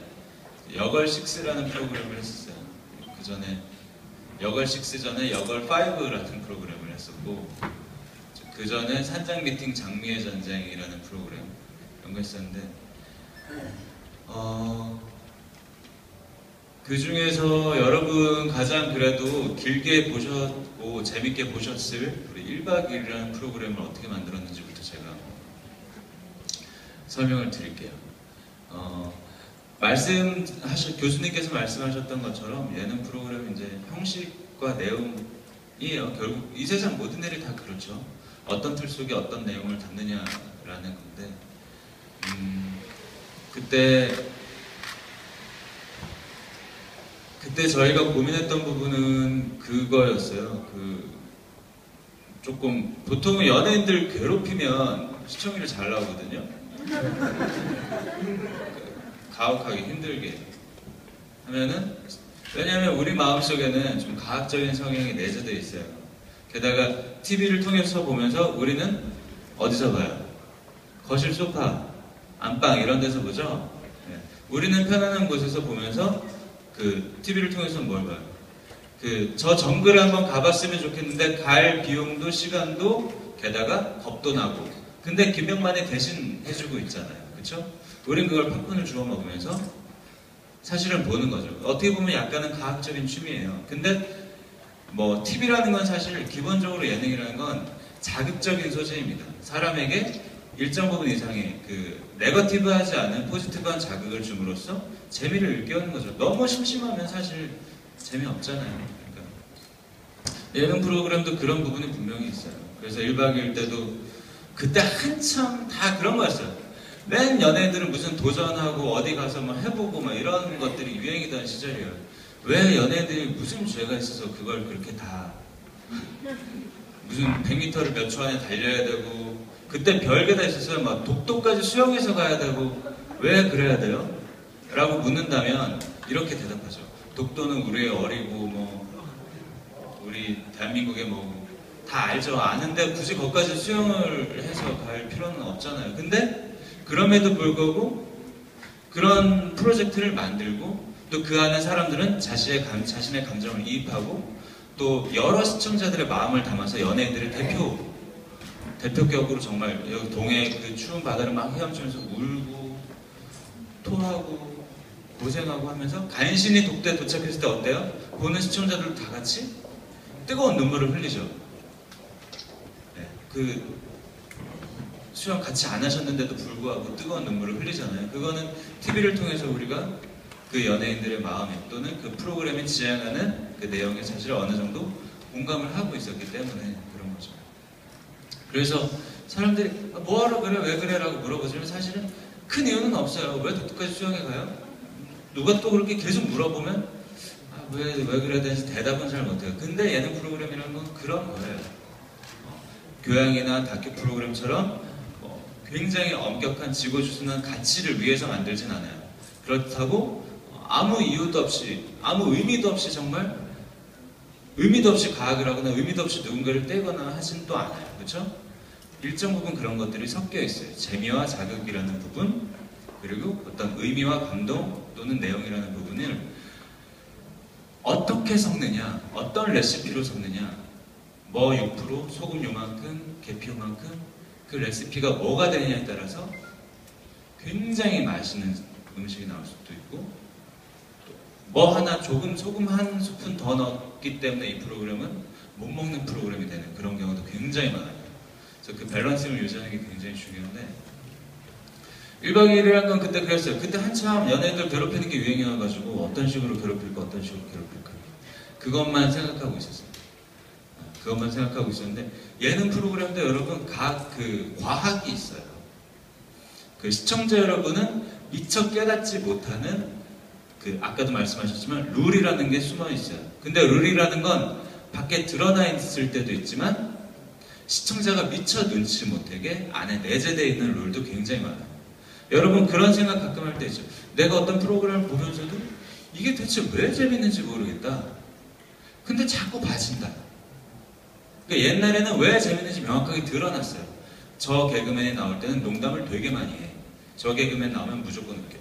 여걸6라는 프로그램을 했었어요. 그 전에 여걸 6 전에 여걸 5라는 프로그램을 했었고, 그 전에 산장 미팅 장미의 전쟁이라는 프로그램 이런 거 했었는데, 그 중에서 여러분 가장 그래도 길게 보셨고 재밌게 보셨을 우리 1박 2일이라는 프로그램을 어떻게 만들었는지부터 제가 설명을 드릴게요. 교수님께서 말씀하셨던 것처럼 예능 프로그램은 이제 형식과 내용이에요. 결국 이 세상 모든 일이 다 그렇죠. 어떤 틀 속에 어떤 내용을 담느냐라는 건데, 그때 저희가 고민했던 부분은 그거였어요. 조금 보통은 연예인들 괴롭히면 시청률이 잘 나오거든요. 가혹하게 힘들게 하면은, 왜냐하면 우리 마음속에는 좀 과학적인 성향이 내재되어 있어요. 게다가 TV를 통해서 보면서 우리는 어디서 봐요? 거실 소파, 안방 이런 데서 보죠. 네. 우리는 편안한 곳에서 보면서 TV를 통해서 뭘 봐요? 저 정글 한번 가봤으면 좋겠는데 갈 비용도 시간도 게다가 겁도 나고, 근데 김병만이 대신 해주고 있잖아요. 그쵸? 우린 그걸 팝콘을 주워 먹으면서 사실은 보는 거죠. 어떻게 보면 약간은 과학적인 취미예요. 근데 뭐 TV라는 건 사실 기본적으로 예능이라는 건 자극적인 소재입니다. 사람에게 일정 부분 이상의 네거티브하지 않은 포지티브한 자극을 줌으로써 재미를 일깨우는 거죠. 너무 심심하면 사실 재미없잖아요. 그러니까 예능 프로그램도 그런 부분이 분명히 있어요. 그래서 1박 2일 때도 그때 한참 다 그런 거였어요. 맨 연예인들은 무슨 도전하고 어디 가서 막 해보고 막 이런 것들이 유행이던 시절이에요. 왜 연예인들이 무슨 죄가 있어서 그걸 그렇게 다 무슨 100m를 몇 초 안에 달려야 되고, 그때 별게 다 있었어요. 막 독도까지 수영해서 가야 되고, 왜 그래야 돼요? 라고 묻는다면 이렇게 대답하죠. 독도는 우리의 어리고 우리 대한민국의 다 알죠. 아는데 굳이 거기까지 수영을 해서 갈 필요는 없잖아요. 근데 그럼에도 불구하고 그런 프로젝트를 만들고, 또 그 안에 사람들은 자신의 감정을 이입하고, 또 여러 시청자들의 마음을 담아서 연예인들의 대표격으로 정말 여기 동해 그 추운 바다를 막 헤엄치면서 울고 토하고 고생하고 하면서 간신히 독도에 도착했을 때 어때요? 보는 시청자들 다 같이 뜨거운 눈물을 흘리죠. 네, 수영 같이 안 하셨는데도 불구하고 뜨거운 눈물을 흘리잖아요. 그거는 TV를 통해서 우리가 그 연예인들의 마음에, 또는 그 프로그램이 지향하는 그 내용에 사실 어느 정도 공감을 하고 있었기 때문에 그런 거죠. 그래서 사람들이 뭐하러 그래? 왜 그래? 라고 물어보지만 사실은 큰 이유는 없어요. 왜 독도까지 수영해 가요? 누가 또 그렇게 계속 물어보면 왜 그래야 되는지 대답은 잘 못해요. 근데 예능 프로그램이라는 건 그런 거예요. 교양이나 다큐 프로그램처럼 굉장히 엄격한 지고주순한 가치를 위해서 만들진 않아요. 그렇다고 아무 이유도 없이, 아무 의미도 없이, 정말 의미도 없이 과학을 하거나 의미도 없이 누군가를 떼거나 하진 또 않아요. 그렇죠? 일정 부분 그런 것들이 섞여 있어요. 재미와 자극이라는 부분, 그리고 어떤 의미와 감동 또는 내용이라는 부분을 어떻게 섞느냐, 어떤 레시피로 섞느냐, 6%, 소금 요만큼, 계피 요만큼, 그 레시피가 뭐가 되느냐에 따라서 굉장히 맛있는 음식이 나올 수도 있고, 하나 조금 소금 한 스푼 더 넣었기 때문에 이 프로그램은 못 먹는 프로그램이 되는 그런 경우도 굉장히 많아요. 그래서 그 밸런스를 유지하는 게 굉장히 중요한데, 1박 2일이라는 건 그때 그랬어요. 그때 한참 연예인들 괴롭히는 게 유행이어가지고 어떤 식으로 괴롭힐까, 어떤 식으로 괴롭힐까, 그것만 생각하고 있었어요. 그것만 생각하고 있었는데, 예능 프로그램도 여러분 과학이 있어요. 그 시청자 여러분은 미처 깨닫지 못하는 아까도 말씀하셨지만 룰이라는 게 숨어 있어요. 근데 룰이라는 건 밖에 드러나 있을 때도 있지만 시청자가 미처 눈치 못하게 안에 내재되어 있는 룰도 굉장히 많아요. 여러분 그런 생각 가끔 할 때 있죠. 내가 어떤 프로그램을 보면서도 이게 대체 왜 재밌는지 모르겠다. 근데 자꾸 봐진다. 그러니까 옛날에는 왜 재밌는지 명확하게 드러났어요. 저 개그맨이 나올 때는 농담을 되게 많이 해. 저 개그맨 나오면 무조건 웃겨.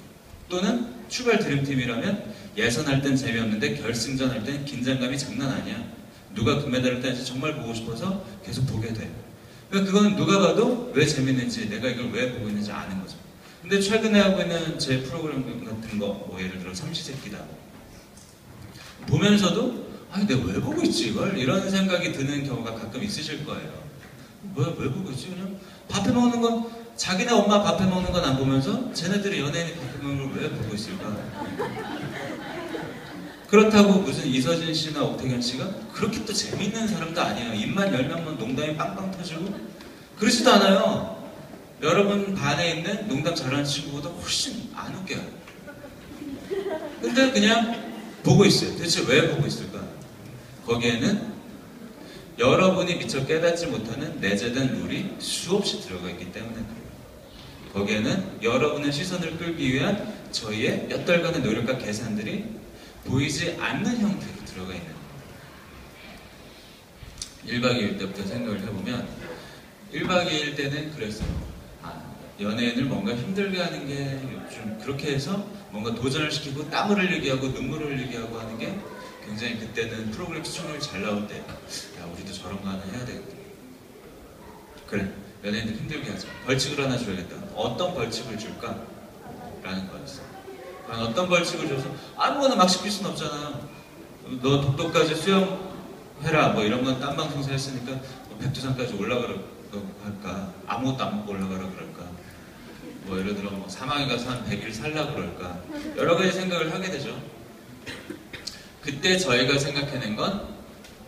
또는 출발 드림팀이라면 예선할 땐 재미없는데 결승전 할 땐 긴장감이 장난 아니야. 누가 금메달을 따는지 정말 보고 싶어서 계속 보게 돼. 그러니까 그건 누가 봐도 왜 재밌는지, 내가 이걸 왜 보고 있는지 아는 거죠. 근데 최근에 하고 있는 제 프로그램 같은 거, 뭐 예를 들어 삼시세끼다 보면서도 아니 내가 왜 보고 있지 이걸? 이런 생각이 드는 경우가 가끔 있으실 거예요. 왜 보고 있지? 그냥 밥해 먹는 건, 자기네 엄마 밥해 먹는 건 안 보면서 쟤네들이 연예인이 밥해 먹는 걸 왜 보고 있을까? 그렇다고 무슨 이서진 씨나 옥태견 씨가 그렇게 또 재밌는 사람도 아니에요. 입만 열면 농담이 빵빵 터지고 그러지도 않아요. 여러분 반에 있는 농담 잘하는 친구보다 훨씬 안 웃겨요. 근데 그냥 보고 있어요. 대체 왜 보고 있을까? 거기에는 여러분이 미처 깨닫지 못하는 내재된 룰이 수없이 들어가 있기 때문에 그래요. 거기에는 여러분의 시선을 끌기 위한 저희의 몇 달간의 노력과 계산들이 보이지 않는 형태로 들어가 있는 거예요. 1박 2일 때부터 생각을 해보면 1박 2일 때는 그랬어요. 연예인을 뭔가 힘들게 하는 게 좀 그렇게 해서 뭔가 도전을 시키고 땀을 흘리게 하고 눈물을 흘리게 하고 하는 게 굉장히 그때는 프로그램 시청률이 잘 나올 때 야 우리도 저런 거 하나 해야 되겠다. 그래 연예인들 힘들게 하자. 벌칙을 하나 줘야겠다. 어떤 벌칙을 줄까? 라는 거였어. 어떤 벌칙을 줘서 아무거나 막 시킬 수는 없잖아. 너 독도까지 수영해라 뭐 이런 건 딴 방송에서 했으니까 백두산까지 올라가라 할까? 아무것도 안 먹고 올라가라 그럴까? 뭐 예를 들어 뭐 사막에 가서 한 100일 살라 그럴까? 여러 가지 생각을 하게 되죠. 그때 저희가 생각해낸 건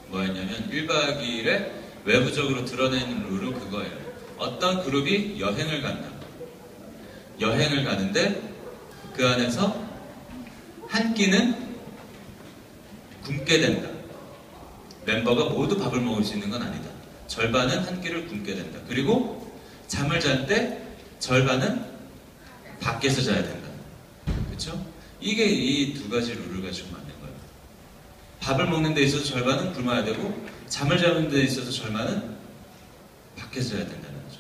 뭐였냐면 1박 2일에 외부적으로 드러내는 룰은 그거예요. 어떤 그룹이 여행을 간다. 여행을 가는데 그 안에서 한 끼는 굶게 된다. 멤버가 모두 밥을 먹을 수 있는 건 아니다. 절반은 한 끼를 굶게 된다. 그리고 잠을 잘 때 절반은 밖에서 자야 된다. 그렇죠? 이게 이 두 가지 룰을 가지고 만든 거예요. 밥을 먹는 데 있어서 절반은 굶어야 되고 잠을 자는 데 있어서 절반은 밖에서 자야 된다는 거죠.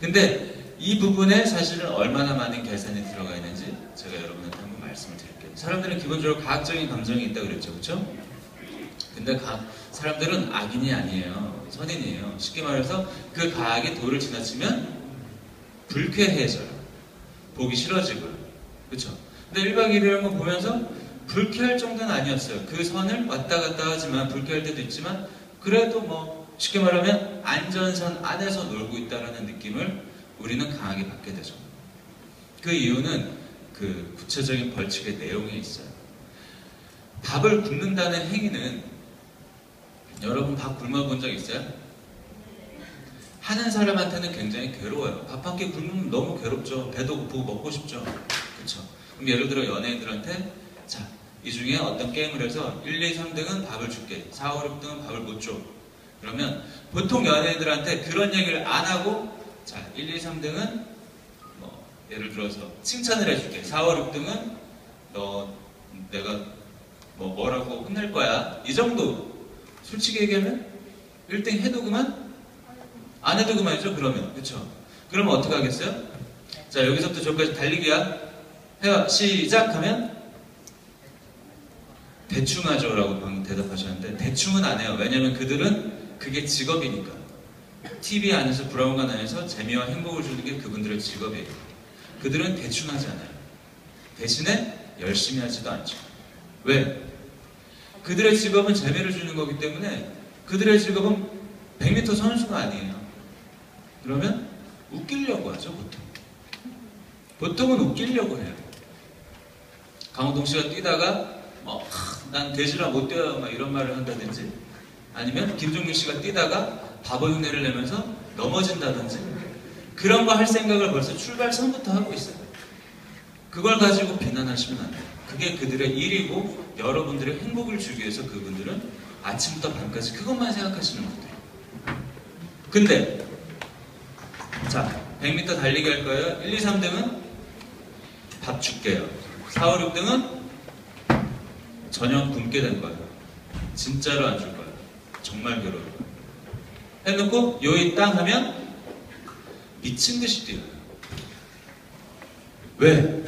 근데 이 부분에 사실은 얼마나 많은 계산이 들어가 있는지 제가 여러분한테 한번 말씀을 드릴게요. 사람들은 기본적으로 과학적인 감정이 있다고 그랬죠. 그렇죠? 근데 사람들은 악인이 아니에요. 선인이에요. 쉽게 말해서 그 과학이 도를 지나치면 불쾌해져요. 보기 싫어지고요. 그렇죠? 근데 1박 2일이라는 거 보면서 불쾌할 정도는 아니었어요. 그 선을 왔다 갔다 하지만 불쾌할 때도 있지만 그래도 뭐 쉽게 말하면 안전선 안에서 놀고 있다는 느낌을 우리는 강하게 받게 되죠. 그 이유는 그 구체적인 벌칙의 내용에 있어요. 밥을 굶는다는 행위는 여러분 밥 굶어본 적 있어요? 하는 사람한테는 굉장히 괴로워요. 밥 한 끼 굶으면 너무 괴롭죠. 배도 고프고 먹고 싶죠. 그렇죠? 그럼 예를 들어 연예인들한테 자, 이 중에 어떤 게임을 해서 1, 2, 3등은 밥을 줄게. 4, 5, 6등은 밥을 못 줘. 그러면 보통 연예인들한테 그런 얘기를 안 하고 자, 1, 2, 3등은 뭐 예를 들어서 칭찬을 해줄게. 4, 5, 6등은 너 내가 뭐라고 혼낼 거야. 이 정도. 솔직히 얘기하면 1등 해도 그만? 안 해도 그만이죠. 그러면. 그쵸? 그러면 어떻게 하겠어요? 자, 여기서부터 저기까지 달리기야. 해요. 시작하면 대충 하죠 라고 방금 대답하셨는데 대충은 안 해요. 왜냐면 그들은 그게 직업이니까. TV 안에서 브라운관 안에서 재미와 행복을 주는 게 그분들의 직업이에요. 그들은 대충 하지 않아요. 대신에 열심히 하지도 않죠. 왜? 그들의 직업은 재미를 주는 거기 때문에 그들의 직업은 100m 선수가 아니에요. 그러면 웃기려고 하죠, 보통. 보통은 웃기려고 해요. 강호동 씨가 뛰다가 난 돼지라 못 뛰어요 막 이런 말을 한다든지 아니면 김종민 씨가 뛰다가 바보 흉내를 내면서 넘어진다든지 그런 거 할 생각을 벌써 출발선부터 하고 있어요. 그걸 가지고 비난하시면 안 돼요. 그게 그들의 일이고 여러분들의 행복을 주기 위해서 그분들은 아침부터 밤까지 그것만 생각하시는 분들이에요. 근데 자 100m 달리기 할 거예요. 1, 2, 3등은 밥 줄게요. 4, 5, 6등은 저녁 굶게 된 거예요. 진짜로 안 줄 거예요. 정말 괴로워요. 해놓고 요이 땅 하면 미친 듯이 뛰어요. 왜?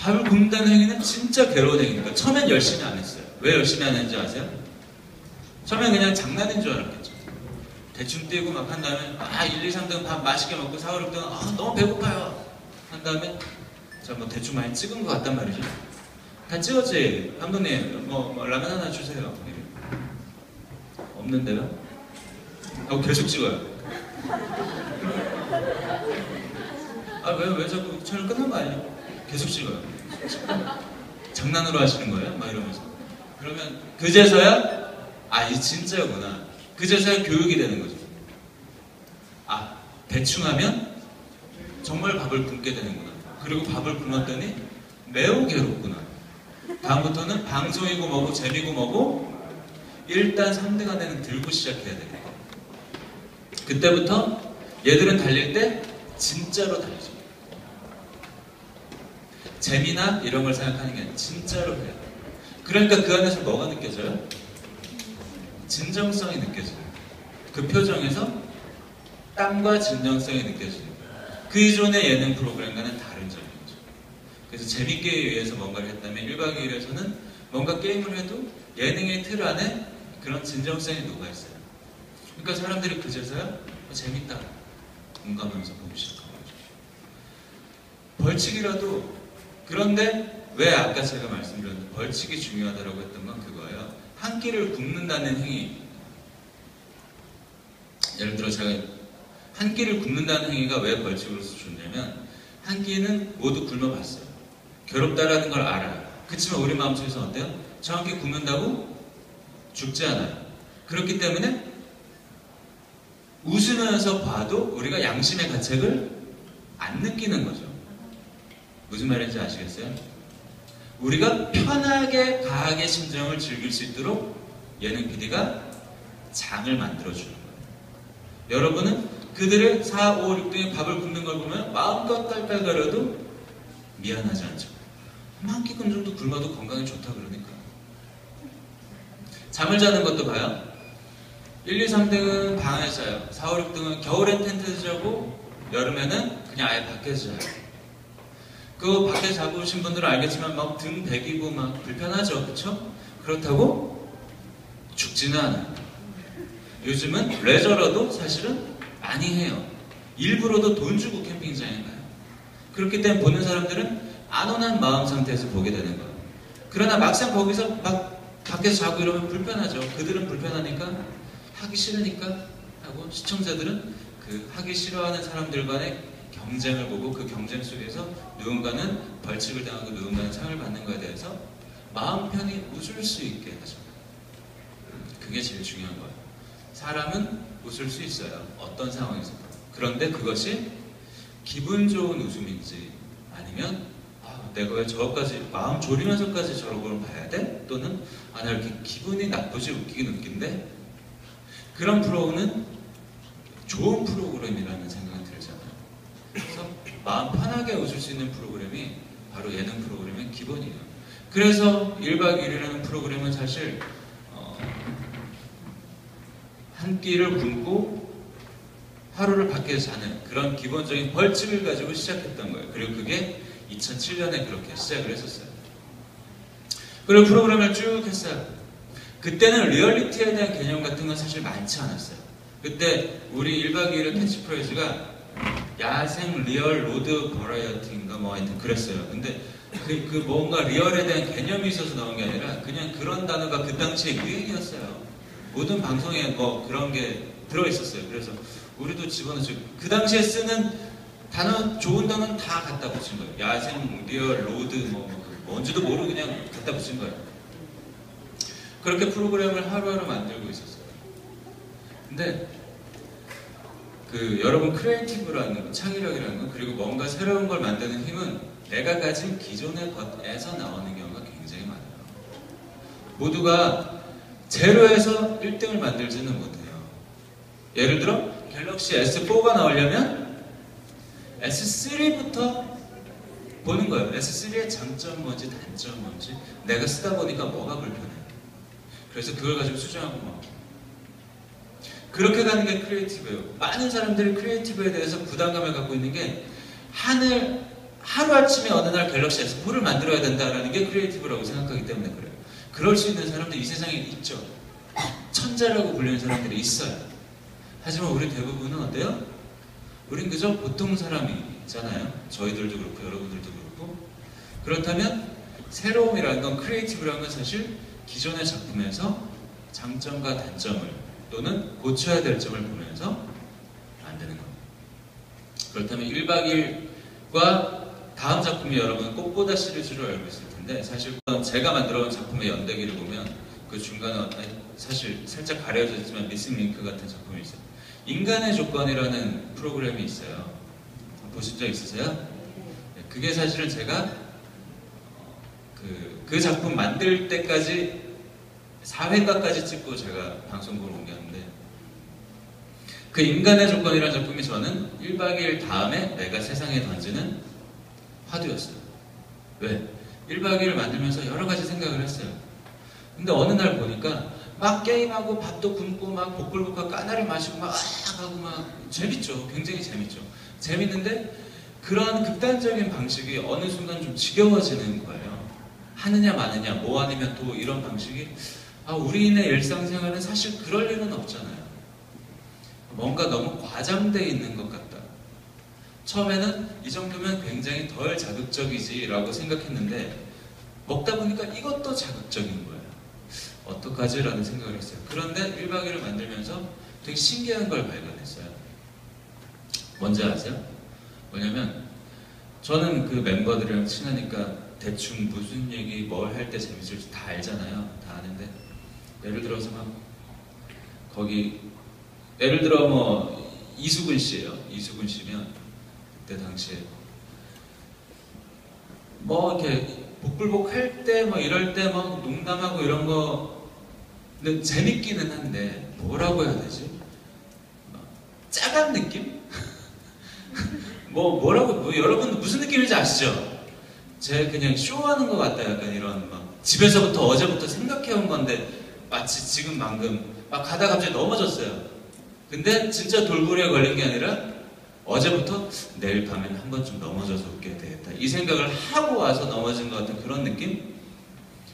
밥을 굶는다는 행위는 진짜 괴로운 행위니까 처음엔 열심히 안 했어요. 왜 열심히 안 했는지 아세요? 처음엔 그냥 장난인 줄 알았겠죠. 대충 뛰고 막 한 다음에 1, 2, 3등 밥 맛있게 먹고 4, 5, 6등 너무 배고파요 한 다음에 자 뭐 대충 많이 찍은 것 같단 말이죠. 다 찍었지. 감독님 뭐 라면 하나 주세요. 없는데요? 하고 계속 찍어요. 왜 자꾸 촬영 끝난 거 아니에요? 계속 찍어요. 장난으로 하시는 거예요? 막 이러면서. 그러면 그제서야 이 진짜구나. 그제서야 교육이 되는 거죠. 대충 하면 정말 밥을 굶게 되는구나. 그리고 밥을 굶었더니 매우 괴롭구나. 다음부터는 방송이고 뭐고 재미고 뭐고 일단 3등 안에는 들고 시작해야 돼요. 그때부터 얘들은 달릴 때 진짜로 달리죠. 재미나 이런 걸 생각하는 게 아니라 진짜로 해요. 그러니까 그 안에서 뭐가 느껴져요? 진정성이 느껴져요. 그 표정에서 땀과 진정성이 느껴지는 거예요. 그 이전의 예능 프로그램과는 다른 점인 거죠. 그래서 재밌게 위해서 뭔가를 했다면 1박 2일에서는 뭔가 게임을 해도 예능의 틀 안에 그런 진정성이 녹아있어요. 그러니까 사람들이 그제서야 재밌다 공감하면서 보기 시작한 거죠. 벌칙이라도 그런데 왜 아까 제가 말씀드렸는데 벌칙이 중요하다고 했던 건 그거예요. 한 끼를 굶는다는 행위. 예를 들어 제가 한 끼를 굶는다는 행위가 왜 벌칙으로서 좋냐면 한 끼는 모두 굶어봤어요. 괴롭다라는 걸 알아요. 그치만 우리 마음속에서 어때요? 저 한 끼 굶는다고 죽지 않아요. 그렇기 때문에 웃으면서 봐도 우리가 양심의 가책을 안 느끼는 거죠. 무슨 말인지 아시겠어요? 우리가 편하게 가하게 심정을 즐길 수 있도록 예능 PD가 장을 만들어주는 거예요. 여러분은 그들의 4, 5, 6등의 밥을 굶는 걸 보면 마음껏 깔깔거려도 미안하지 않죠. 한 끼 정도 굶어도 건강에 좋다 그러니까. 잠을 자는 것도 봐요. 1, 2, 3등은 방에서 자요. 4, 5, 6등은 겨울엔 텐트에서 자고 여름에는 그냥 아예 밖에서 자요. 그 밖에 자고 오신 분들은 알겠지만 막 등 베기고 막 불편하죠. 그쵸? 그렇다고 죽지는 않아요. 요즘은 레저러도 사실은 많이 해요. 일부러도 돈 주고 캠핑장에 가요. 그렇기 때문에 보는 사람들은 안온한 마음 상태에서 보게 되는 거예요. 그러나 막상 거기서 막 밖에서 자고 이러면 불편하죠. 그들은 불편하니까 하기 싫으니까 하고 시청자들은 그 하기 싫어하는 사람들 간의 경쟁을 보고 그 경쟁 속에서 누군가는 벌칙을 당하고 누군가는 상을 받는 것에 대해서 마음 편히 웃을 수 있게 하죠. 그게 제일 중요한 거예요. 사람은 웃을 수 있어요. 어떤 상황에서도. 그런데 그것이 기분 좋은 웃음인지 아니면 내가 왜 저것까지 마음 졸이면서까지 저런 걸 봐야 돼? 또는 나 이렇게 기분이 나쁘지 웃기긴 웃긴데 그런 프로는 좋은 프로그램이라는 생각이 들잖아요. 그래서 마음 편하게 웃을 수 있는 프로그램이 바로 예능 프로그램의 기본이에요. 그래서 1박 2일이라는 프로그램은 사실 한 끼를 굶고 하루를 밖에서 자는 그런 기본적인 벌칙을 가지고 시작했던 거예요. 그리고 그게 2007년에 그렇게 시작을 했었어요. 그리고 프로그램을 쭉 했어요. 그때는 리얼리티에 대한 개념 같은 건 사실 많지 않았어요. 그때 우리 1박 2일의 캐치프레이즈가 야생 리얼 로드 버라이어티인가 뭐 하여튼 그랬어요. 근데 그 뭔가 리얼에 대한 개념이 있어서 나온 게 아니라 그냥 그런 단어가 그 당시에 유행이었어요. 모든 방송에 뭐 그런 게 들어있었어요. 그래서 우리도 집어넣죠. 그 당시에 쓰는 단어, 좋은 단어는 다 갖다 붙인 거예요. 야생, 리얼, 로드, 뭔지도 모르고 그냥 갖다 붙인 거예요. 그렇게 프로그램을 하루하루 만들고 있었어요. 근데 여러분 크리에이티브라는 거, 창의력이라는 거, 그리고 뭔가 새로운 걸 만드는 힘은 내가 가진 기존의 것에서 나오는 경우가 굉장히 많아요. 모두가 제로에서 1등을 만들지는 못해요. 예를 들어 갤럭시 S4가 나오려면 S3부터 보는 거예요. S3의 장점 뭔지 단점 뭔지 내가 쓰다 보니까 뭐가 불편해. 그래서 그걸 가지고 수정하고 막 그렇게 가는 게 크리에이티브예요. 많은 사람들이 크리에이티브에 대해서 부담감을 갖고 있는 게 하루아침에 어느 날 갤럭시 S4를 만들어야 된다라는 게 크리에이티브라고 생각하기 때문에 그래요. 그럴 수 있는 사람들 이 세상에 있죠. 천재라고 불리는 사람들이 있어요. 하지만 우리 대부분은 어때요? 우린 그저 보통 사람이잖아요. 저희들도 그렇고 여러분들도 그렇고. 그렇다면 새로움이라는 건, 크리에이티브라는 건 사실 기존의 작품에서 장점과 단점을 또는 고쳐야 될 점을 보면서 만드는 겁니다. 그렇다면 1박 2일과 다음 작품이 여러분 꽃보다 시리즈로 알고 있을 텐데, 사실 제가 만들어온 작품의 연대기를 보면 그 중간에 사실 살짝 가려져 있지만 미싱 링크 같은 작품이 있어요. 인간의 조건이라는 프로그램이 있어요. 보신 적 있으세요? 네, 그게 사실은 제가 그 작품 만들 때까지 4회까지 찍고 제가 방송국으로 옮겼는데, 그 인간의 조건이라는 작품이 저는 1박 2일 다음에 내가 세상에 던지는 화두였어요. 왜? 1박 2일 만들면서 여러 가지 생각을 했어요. 근데 어느 날 보니까 막 게임하고 밥도 굶고 막 복불복하고 까나리 마시고 막 하고 막 재밌죠. 굉장히 재밌죠. 재밌는데 그런 극단적인 방식이 어느 순간 좀 지겨워지는 거예요. 하느냐 마느냐, 뭐 아니면 또 이런 방식이 우리인의 일상생활은 사실 그럴 일은 없잖아요. 뭔가 너무 과장되어 있는 것 같다. 처음에는 이 정도면 굉장히 덜 자극적이지 라고 생각했는데 먹다 보니까 이것도 자극적인 거예요. 어떡하지? 라는 생각을 했어요. 그런데 1박 2일을 만들면서 되게 신기한 걸 발견했어요. 뭔지 아세요? 뭐냐면 저는 그 멤버들이랑 친하니까 대충 무슨 얘기 뭘 할 때 재밌을지 다 알잖아요. 다 아는데 예를 들어서 막 거기 예를 들어 뭐 이수근 씨예요. 이수근 씨면 그때 당시에 뭐 이렇게 복불복 할 때 뭐 이럴 때 막 농담하고 이런 거는 재밌기는 한데 뭐라고 해야 되지? 짜간 느낌? 뭐라고 여러분 무슨 느낌인지 아시죠? 제 그냥 쇼하는 것 같다. 약간 이런 막 집에서부터 어제부터 생각해온 건데 마치 지금 방금 막 가다가 갑자기 넘어졌어요. 근데 진짜 돌고래에 걸린 게 아니라 어제부터 내일 밤에는 한 번쯤 넘어져서 웃게 되겠다. 이 생각을 하고 와서 넘어진 것 같은 그런 느낌?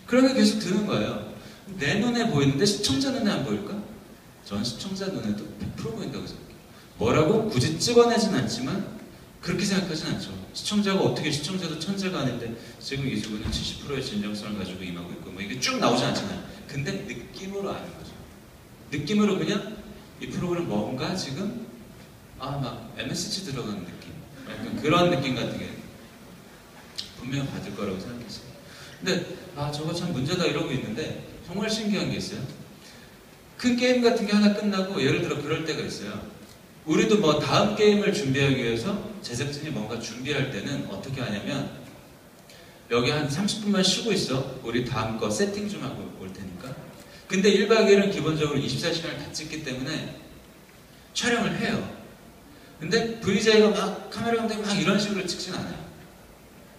그런 게 계속 드는 거예요. 내 눈에 보이는데 시청자 눈에 안 보일까? 전 시청자 눈에도 100% 보인다고 생각해요. 뭐라고 굳이 찍어내진 않지만 그렇게 생각하진 않죠. 시청자가 어떻게 시청자도 천재가 아닌데 지금 이수근은 70%의 진정성을 가지고 임하고 있고 뭐 이게 쭉 나오진 않잖아요. 근데 느낌으로 아는 거죠. 느낌으로 그냥 이 프로그램 뭔가 지금 막 MSG 들어가는 느낌, 약간 그런 느낌 같은 게 분명 받을 거라고 생각했어요. 근데 저거 참 문제다 이러고 있는데 정말 신기한 게 있어요. 큰 게임 같은 게 하나 끝나고 예를 들어 그럴 때가 있어요. 우리도 뭐 다음 게임을 준비하기 위해서 제작진이 뭔가 준비할 때는 어떻게 하냐면 여기 한 30분만 쉬고 있어. 우리 다음 거 세팅 좀 하고 올 테니까. 근데 1박 2일은 기본적으로 24시간을 다 찍기 때문에 촬영을 해요. 근데 VJ가 막 카메라 감독이 막 이런 식으로 찍진 않아요.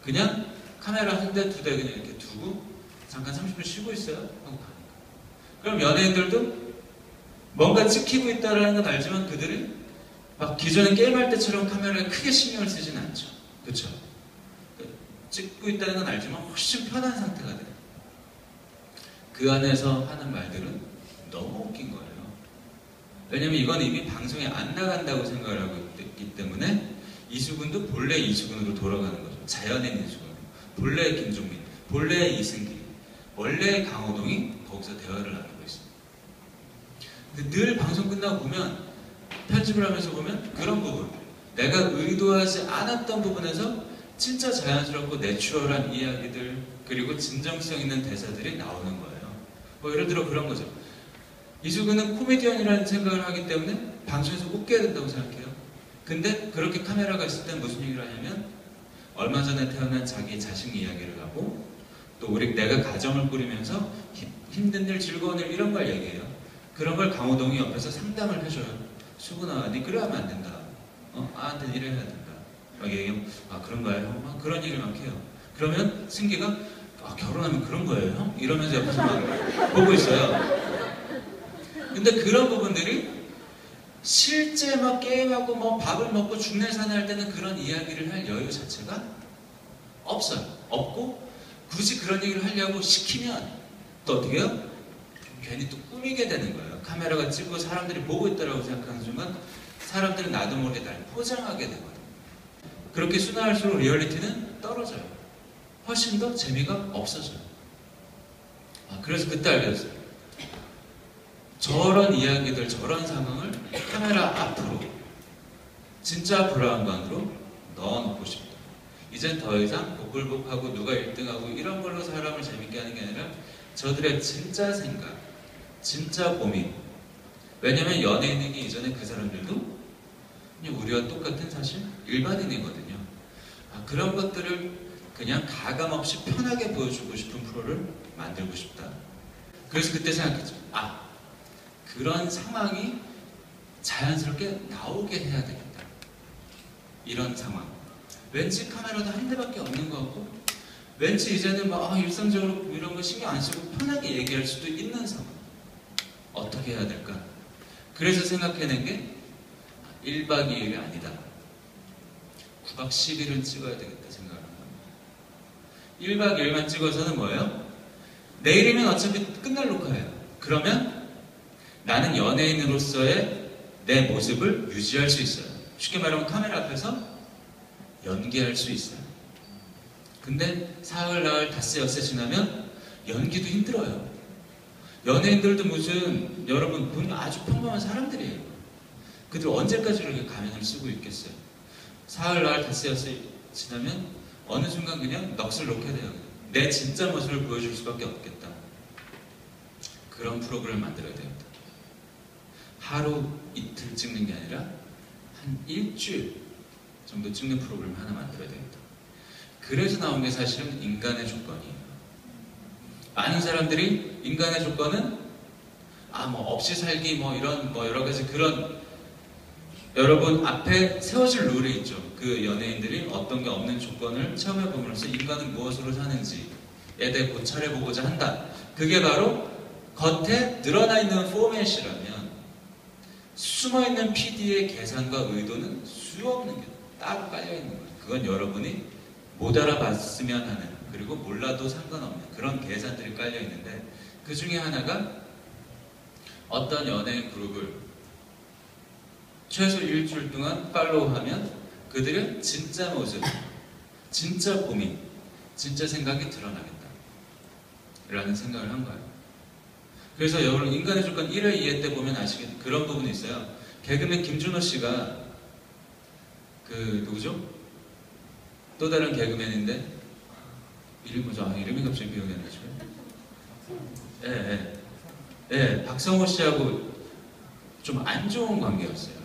그냥 카메라 한 대, 두 대 그냥 이렇게 두고 잠깐 30분 쉬고 있어요 하고 가니까. 그럼 연예인들도 뭔가 찍히고 있다는 건 알지만 그들이 막 기존에 게임할 때처럼 카메라에 크게 신경을 쓰진 않죠. 그쵸? 찍고 있다는 건 알지만 훨씬 편한 상태가 돼요. 그 안에서 하는 말들은 너무 웃긴 거예요. 왜냐면 이건 이미 방송에 안 나간다고 생각을 하고 있기 때문에 이수근도 본래 이수근으로 돌아가는 거죠. 자연인 이수근. 본래 김종민, 본래 이승기, 원래 강호동이 거기서 대화를 나누고 있습니다. 근데 늘 방송 끝나고 보면 편집을 하면서 보면 그런 부분, 내가 의도하지 않았던 부분에서 진짜 자연스럽고 내추럴한 이야기들 그리고 진정성 있는 대사들이 나오는 거예요. 뭐 예를 들어 그런 거죠. 이수근은 코미디언이라는 생각을 하기 때문에 방송에서 웃겨야 된다고 생각해요. 근데 그렇게 카메라가 있을 땐 무슨 얘기를 하냐면 얼마 전에 태어난 자기 자식 이야기를 하고 또 내가 가정을 꾸리면서 힘든 일, 즐거운 일 이런 걸 얘기해요. 그런 걸 강호동이 옆에서 상담을 해줘요. 수근아, 니 그래 하면 안 된다. 아한테 이래 해야 된다. 막 얘기하면 그런 거예요? 그런 얘기를 막 해요. 그러면 승기가 결혼하면 그런 거예요, 형? 이러면서 옆에서 막 보고 있어요. 근데 그런 부분들이 실제 막 게임하고 뭐 밥을 먹고 중내산에 할 때는 그런 이야기를 할 여유 자체가 없어요. 없고 굳이 그런 얘기를 하려고 시키면 또 어떻게 해요? 괜히 또 꾸미게 되는 거예요. 카메라가 찍고 사람들이 보고 있다고 생각하는 순간 사람들은 나도 모르게 날 포장하게 되거든요. 그렇게 순화할수록 리얼리티는 떨어져요. 훨씬 더 재미가 없어져요. 그래서 그때 알겠어요. 저런 이야기들, 저런 상황을 카메라 앞으로 진짜 브라운관으로 넣어놓고 싶다. 이젠 더 이상 복불복하고 누가 1등하고 이런 걸로 사람을 재밌게 하는 게 아니라 저들의 진짜 생각, 진짜 고민. 왜냐면 연예인이기 이전에 그 사람들도 그냥 우리와 똑같은 사실 일반인이거든요. 그런 것들을 그냥 가감없이 편하게 보여주고 싶은 프로를 만들고 싶다. 그래서 그때 생각했죠. 그런 상황이 자연스럽게 나오게 해야 되겠다. 이런 상황. 왠지 카메라도 한 대밖에 없는 것 같고 왠지 이제는 막 일상적으로 이런 거 신경 안 쓰고 편하게 얘기할 수도 있는 상황. 어떻게 해야 될까? 그래서 생각해낸 게 1박 2일이 아니다. 9박 10일을 찍어야 되겠다 생각을 한 겁니다. 1박 2일만 찍어서는 뭐예요? 내일이면 어차피 끝날 녹화예요. 그러면 나는 연예인으로서의 내 모습을 유지할 수 있어요. 쉽게 말하면 카메라 앞에서 연기할 수 있어요. 근데 사흘, 나흘, 닷새, 엿새 지나면 연기도 힘들어요. 연예인들도 무슨 여러분 본인 아주 평범한 사람들이에요. 그들 언제까지 이렇게 가면을 쓰고 있겠어요? 사흘, 나흘, 닷새, 엿새 지나면 어느 순간 그냥 넋을 놓게 돼요. 내 진짜 모습을 보여줄 수밖에 없겠다. 그런 프로그램을 만들어야 됩니다. 하루 이틀 찍는 게 아니라 한 일주일 정도 찍는 프로그램 하나 만들어야 됩니다. 그래서 나온 게 사실은 인간의 조건이에요. 많은 사람들이 인간의 조건은 없이 살기 이런 여러 가지 그런 여러분 앞에 세워질 룰이 있죠. 그 연예인들이 어떤 게 없는 조건을 체험해 보면서 인간은 무엇으로 사는지에 대해 고찰해 보고자 한다. 그게 바로 겉에 드러나 있는 포맷이라면 숨어있는 PD의 계산과 의도는 수없는 게 따로 깔려있는 거예요. 그건 여러분이 못 알아봤으면 하는, 그리고 몰라도 상관없는 그런 계산들이 깔려있는데, 그 중에 하나가 어떤 연예인 그룹을 최소 일주일 동안 팔로우하면 그들의 진짜 모습, 진짜 고민, 진짜 생각이 드러나겠다 라는 생각을 한 거예요. 그래서 여러분 인간의 조건 1회, 2회 때 보면 아시겠죠? 그런 부분이 있어요. 개그맨 김준호 씨가 누구죠? 또 다른 개그맨인데 이름이 뭐죠? 이름이 갑자기 기억이 안 나죠? 예, 박성호 씨하고 좀 안 좋은 관계였어요.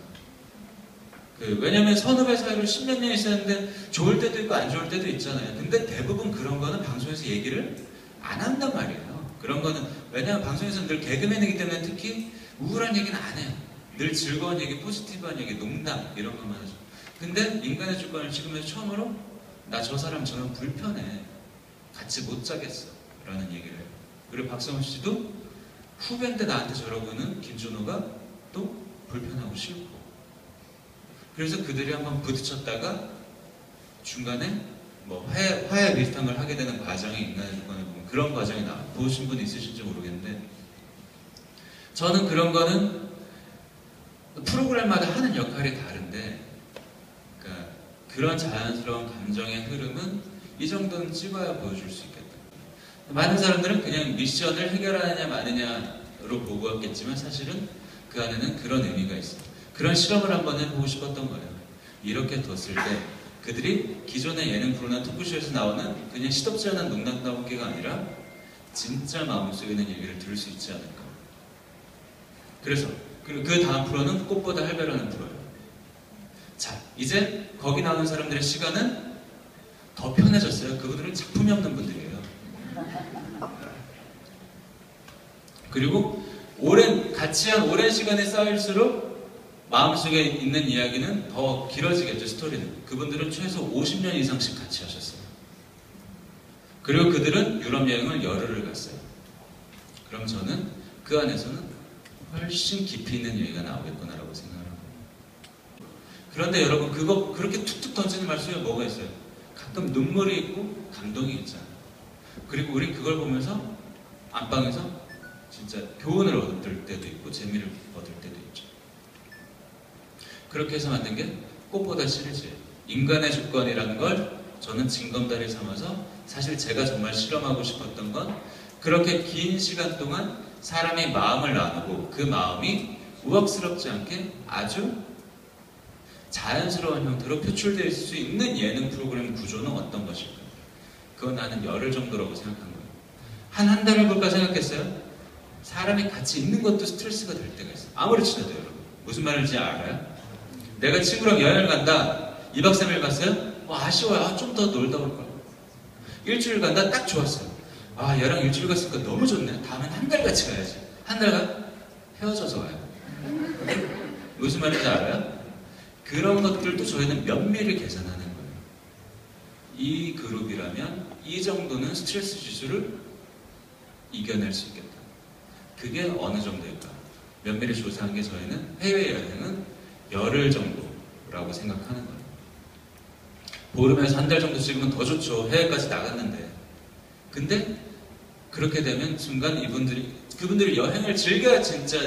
왜냐면 선후배 사이로 10몇 년 있었는데 좋을 때도 있고 안 좋을 때도 있잖아요. 근데 대부분 그런 거는 방송에서 얘기를 안 한단 말이에요. 그런 거는 왜냐면 방송에서는 늘 개그맨이기 때문에 특히 우울한 얘기는 안 해요. 늘 즐거운 얘기, 포지티브한 얘기, 농담 이런 것만 하죠. 근데 인간의 조건을 찍으면서 처음으로 나 저 사람 저런 불편해, 같이 못 자겠어 라는 얘기를 해요. 그리고 박성호 씨도 후배인데 나한테 저러고는 김준호가 또 불편하고 싫고, 그래서 그들이 한번 부딪혔다가 중간에 화해 비슷한 걸 하게 되는 과정이 인간의 조건에 보면 그런 과정이 보신 분 있으실지 모르겠는데, 저는 그런 거는 프로그램마다 하는 역할이 다른데, 그러니까 그런 자연스러운 감정의 흐름은 이 정도는 찍어야 보여줄 수 있겠다. 많은 사람들은 그냥 미션을 해결하느냐 마느냐로 보고 왔겠지만 사실은 그 안에는 그런 의미가 있어요. 그런 실험을 한번 해보고 싶었던 거예요. 이렇게 뒀을 때 그들이 기존의 예능 프로나 토크쇼에서 나오는 그냥 시덥지 않은 농담따먹기가 아니라 진짜 마음속에 있는 얘기를 들을 수 있지 않을까. 그래서 그 다음 프로는 꽃보다 할배라는 프로예요. 자, 이제 거기 나오는 사람들의 시간은 더 편해졌어요. 그분들은 작품이 없는 분들이에요. 그리고 같이 한 오랜 시간이 쌓일수록 마음속에 있는 이야기는 더 길어지겠죠, 스토리는. 그분들은 최소 50년 이상씩 같이 하셨어요. 그리고 그들은 유럽 여행을 열흘을 갔어요. 그럼 저는 그 안에서는 훨씬 깊이 있는 얘기가 나오겠구나라고 생각을 합니다. 그런데 여러분, 그거 그렇게 툭툭 던지는 말씀에 뭐가 있어요? 가끔 눈물이 있고 감동이 있잖아요. 그리고 우리 그걸 보면서 안방에서 진짜 교훈을 얻을 때도 있고 재미를 얻을 때도 있죠. 그렇게 해서 만든 게 꽃보다 시리즈예요. 인간의 조건이라는 걸 저는 징검다리 삼아서 사실 제가 정말 실험하고 싶었던 건 그렇게 긴 시간 동안 사람이 마음을 나누고 그 마음이 우악스럽지 않게 아주 자연스러운 형태로 표출될 수 있는 예능 프로그램 구조는 어떤 것일까? 그건 나는 열흘 정도라고 생각한 거예요. 한 달을 볼까 생각했어요. 사람이 같이 있는 것도 스트레스가 될 때가 있어요. 아무리 친해도 여러분. 무슨 말인지 알아요? 내가 친구랑 여행을 간다. 2박 3일 갔어요? 아쉬워요. 좀 더 놀다 올 걸. 일주일 간다. 딱 좋았어요. 얘랑 일주일 갔으니까 너무 좋네. 다음엔 한 달 같이 가야지. 한 달 가? 헤어져서 가요. 무슨 말인지 알아요? 그런 것들도 저희는 면밀히 계산하는 거예요. 이 그룹이라면 이 정도는 스트레스 지수를 이겨낼 수 있겠다. 그게 어느 정도일까? 면밀히 조사한 게 저희는 해외여행은 열흘 정도라고 생각하는 거예요. 보름에서 한 달 정도 찍으면 더 좋죠. 해외까지 나갔는데. 근데 그렇게 되면 순간 그분들이 여행을 즐겨야 진짜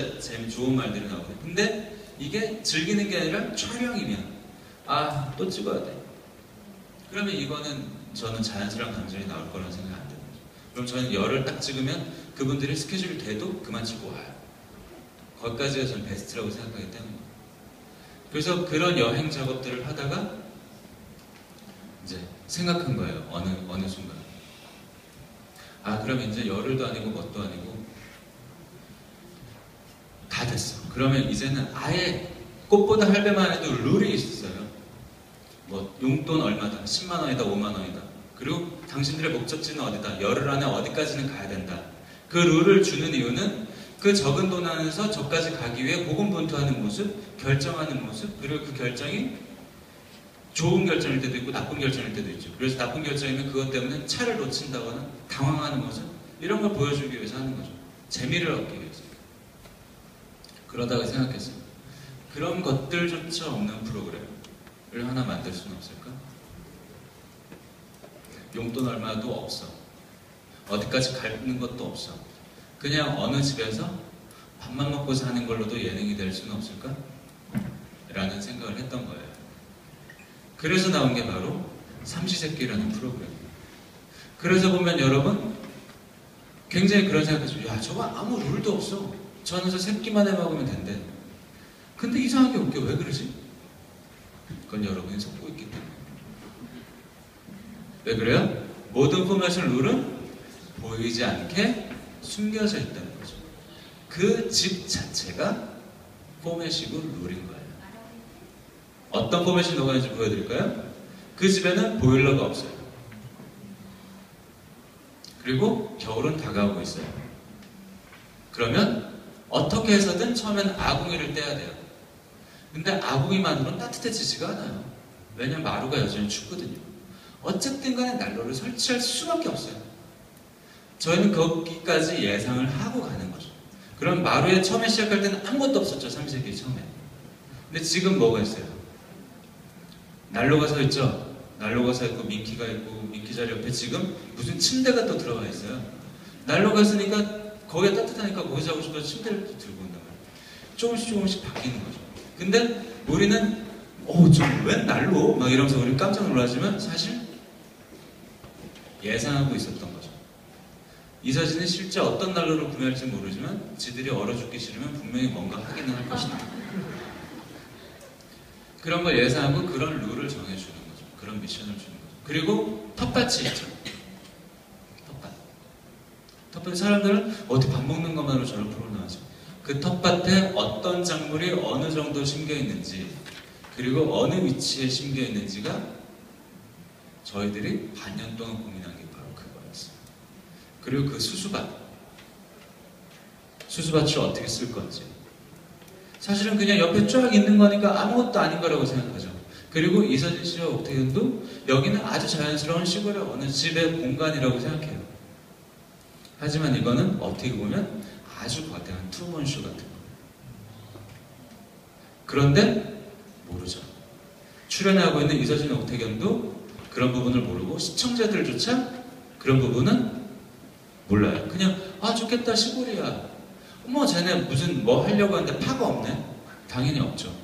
좋은 말들이 나오거든요. 근데 이게 즐기는 게 아니라 촬영이면 또 찍어야 돼. 그러면 이거는 저는 자연스러운 감정이 나올 거라는 생각이 안 듭니다. 그럼 저는 열을 딱 찍으면 그분들이 스케줄이 돼도 그만 찍고 와요. 거기까지가 저는 베스트라고 생각하기 때문에. 그래서 그런 여행 작업들을 하다가 이제 생각한 거예요. 어느 순간. 그러면 이제 열흘도 아니고 뭣도 아니고 다 됐어. 그러면 이제는 아예 꽃보다 할배만 해도 룰이 있어요. 용돈 얼마다, 10만 원이다, 5만 원이다. 그리고 당신들의 목적지는 어디다, 열흘 안에 어디까지는 가야 된다. 그 룰을 주는 이유는 그 적은 돈 안에서 저까지 가기 위해 고군분투하는 모습, 결정하는 모습, 그리고 그 결정이 좋은 결정일 때도 있고 나쁜 결정일 때도 있죠. 그래서 나쁜 결정이면 그것 때문에 차를 놓친다거나 당황하는 모습, 이런 걸 보여주기 위해서 하는 거죠. 재미를 얻기 위해서. 그러다가 생각했어요. 그런 것들조차 없는 프로그램을 하나 만들 수는 없을까? 용돈 얼마도 없어. 어디까지 가는 것도 없어. 그냥 어느 집에서 밥만 먹고 사는 걸로도 예능이 될 수는 없을까? 라는 생각을 했던 거예요. 그래서 나온 게 바로 삼시세끼라는 프로그램이에요. 그래서 보면 여러분 굉장히 그런 생각하죠. 저거 아무 룰도 없어. 저 안에서 새끼만 해 먹으면 된대. 근데 이상하게 웃겨. 왜 그러지? 그건 여러분이 속고 있기 때문에. 왜 그래요? 모든 포맷의 룰은 보이지 않게 숨겨져 있다는 거죠. 그 집 자체가 포맷이고 룰인 거예요. 어떤 포맷이 녹아있는지 보여드릴까요? 그 집에는 보일러가 없어요. 그리고 겨울은 다가오고 있어요. 그러면 어떻게 해서든 처음엔 아궁이를 떼야 돼요. 근데 아궁이만으로는 따뜻해지지가 않아요. 왜냐면 마루가 여전히 춥거든요. 어쨌든 간에 난로를 설치할 수밖에 없어요. 저희는 거기까지 예상을 하고 가는 거죠. 그럼 마루에 처음에 시작할 때는 아무것도 없었죠. 삼시세끼 처음에. 근데 지금 뭐가 있어요? 난로가 서 있죠. 난로가 서 있고 민키가 있고 민키 자리 옆에 지금 무슨 침대가 또 들어가 있어요. 난로가 있으니까 거기에 따뜻하니까 거기 자고 싶어서 침대를 또 들고 온단 말이에요. 조금씩 바뀌는 거죠. 근데 우리는 웬 난로? 막 이러면서 우리는 깜짝 놀라지만 사실 예상하고 있었던 거죠. 이 사진은 실제 어떤 난로를 구매할지 모르지만 지들이 얼어 죽기 싫으면 분명히 뭔가 하기는 할 것이다. 그런 걸 예상하고 그런 룰을 정해주는 거죠. 그런 미션을 주는 거죠. 그리고 텃밭이 있죠. 텃밭 사람들은 어디 밥 먹는 것만으로 저런 프로를 나오죠. 그 텃밭에 어떤 작물이 어느 정도 심겨 있는지 그리고 어느 위치에 심겨 있는지가 저희들이 반년 동안 고민한 게 바로 그거였어요. 그리고 그 수수밭을 어떻게 쓸 건지 사실은 그냥 옆에 쫙 있는 거니까 아무것도 아닌 거라고 생각하죠. 그리고 이서진 씨와 옥태균도 여기는 아주 자연스러운 시골의 어느 집의 공간이라고 생각해요. 하지만 이거는 어떻게 보면 아주 거대한 투먼쇼 같은 거예요. 그런데 모르죠. 출연하고 있는 이서진, 옥태균도 그런 부분을 모르고 시청자들조차 그런 부분은 몰라요. 그냥 아 좋겠다 시골이야. 어머 쟤네 무슨 뭐 하려고 하는데 파가 없네. 당연히 없죠.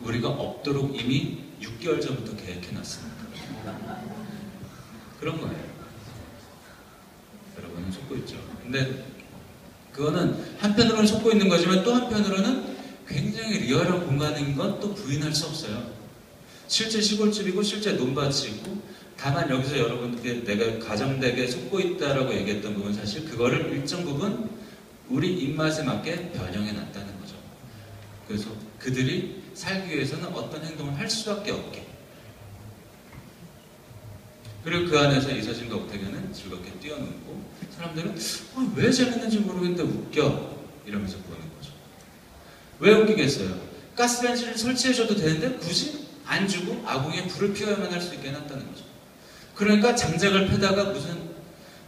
우리가 없도록 이미 6개월 전부터 계획해놨습니다. 그런 거예요. 여러분은 속고 있죠. 근데 그거는 한편으로는 속고 있는 거지만 또 한편으로는 굉장히 리얼한 공간인 건 또 부인할 수 없어요. 실제 시골집이고 실제 논밭이 있고 다만 여기서 여러분께 내가 가정되게 속고 있다라고 얘기했던 부분 사실 그거를 일정 부분 우리 입맛에 맞게 변형해 놨다는 거죠. 그래서 그들이 살기 위해서는 어떤 행동을 할 수밖에 없게. 그리고 그 안에서 이서진과 옥택연은 즐겁게 뛰어놀고 사람들은 왜 재밌는지 모르겠는데 웃겨 이러면서 보는 거죠. 왜 웃기겠어요? 가스렌지를 설치해줘도 되는데 굳이 안 주고 아궁이에 불을 피워야만 할 수 있게 해놨다는 거죠. 그러니까 장작을 패다가 무슨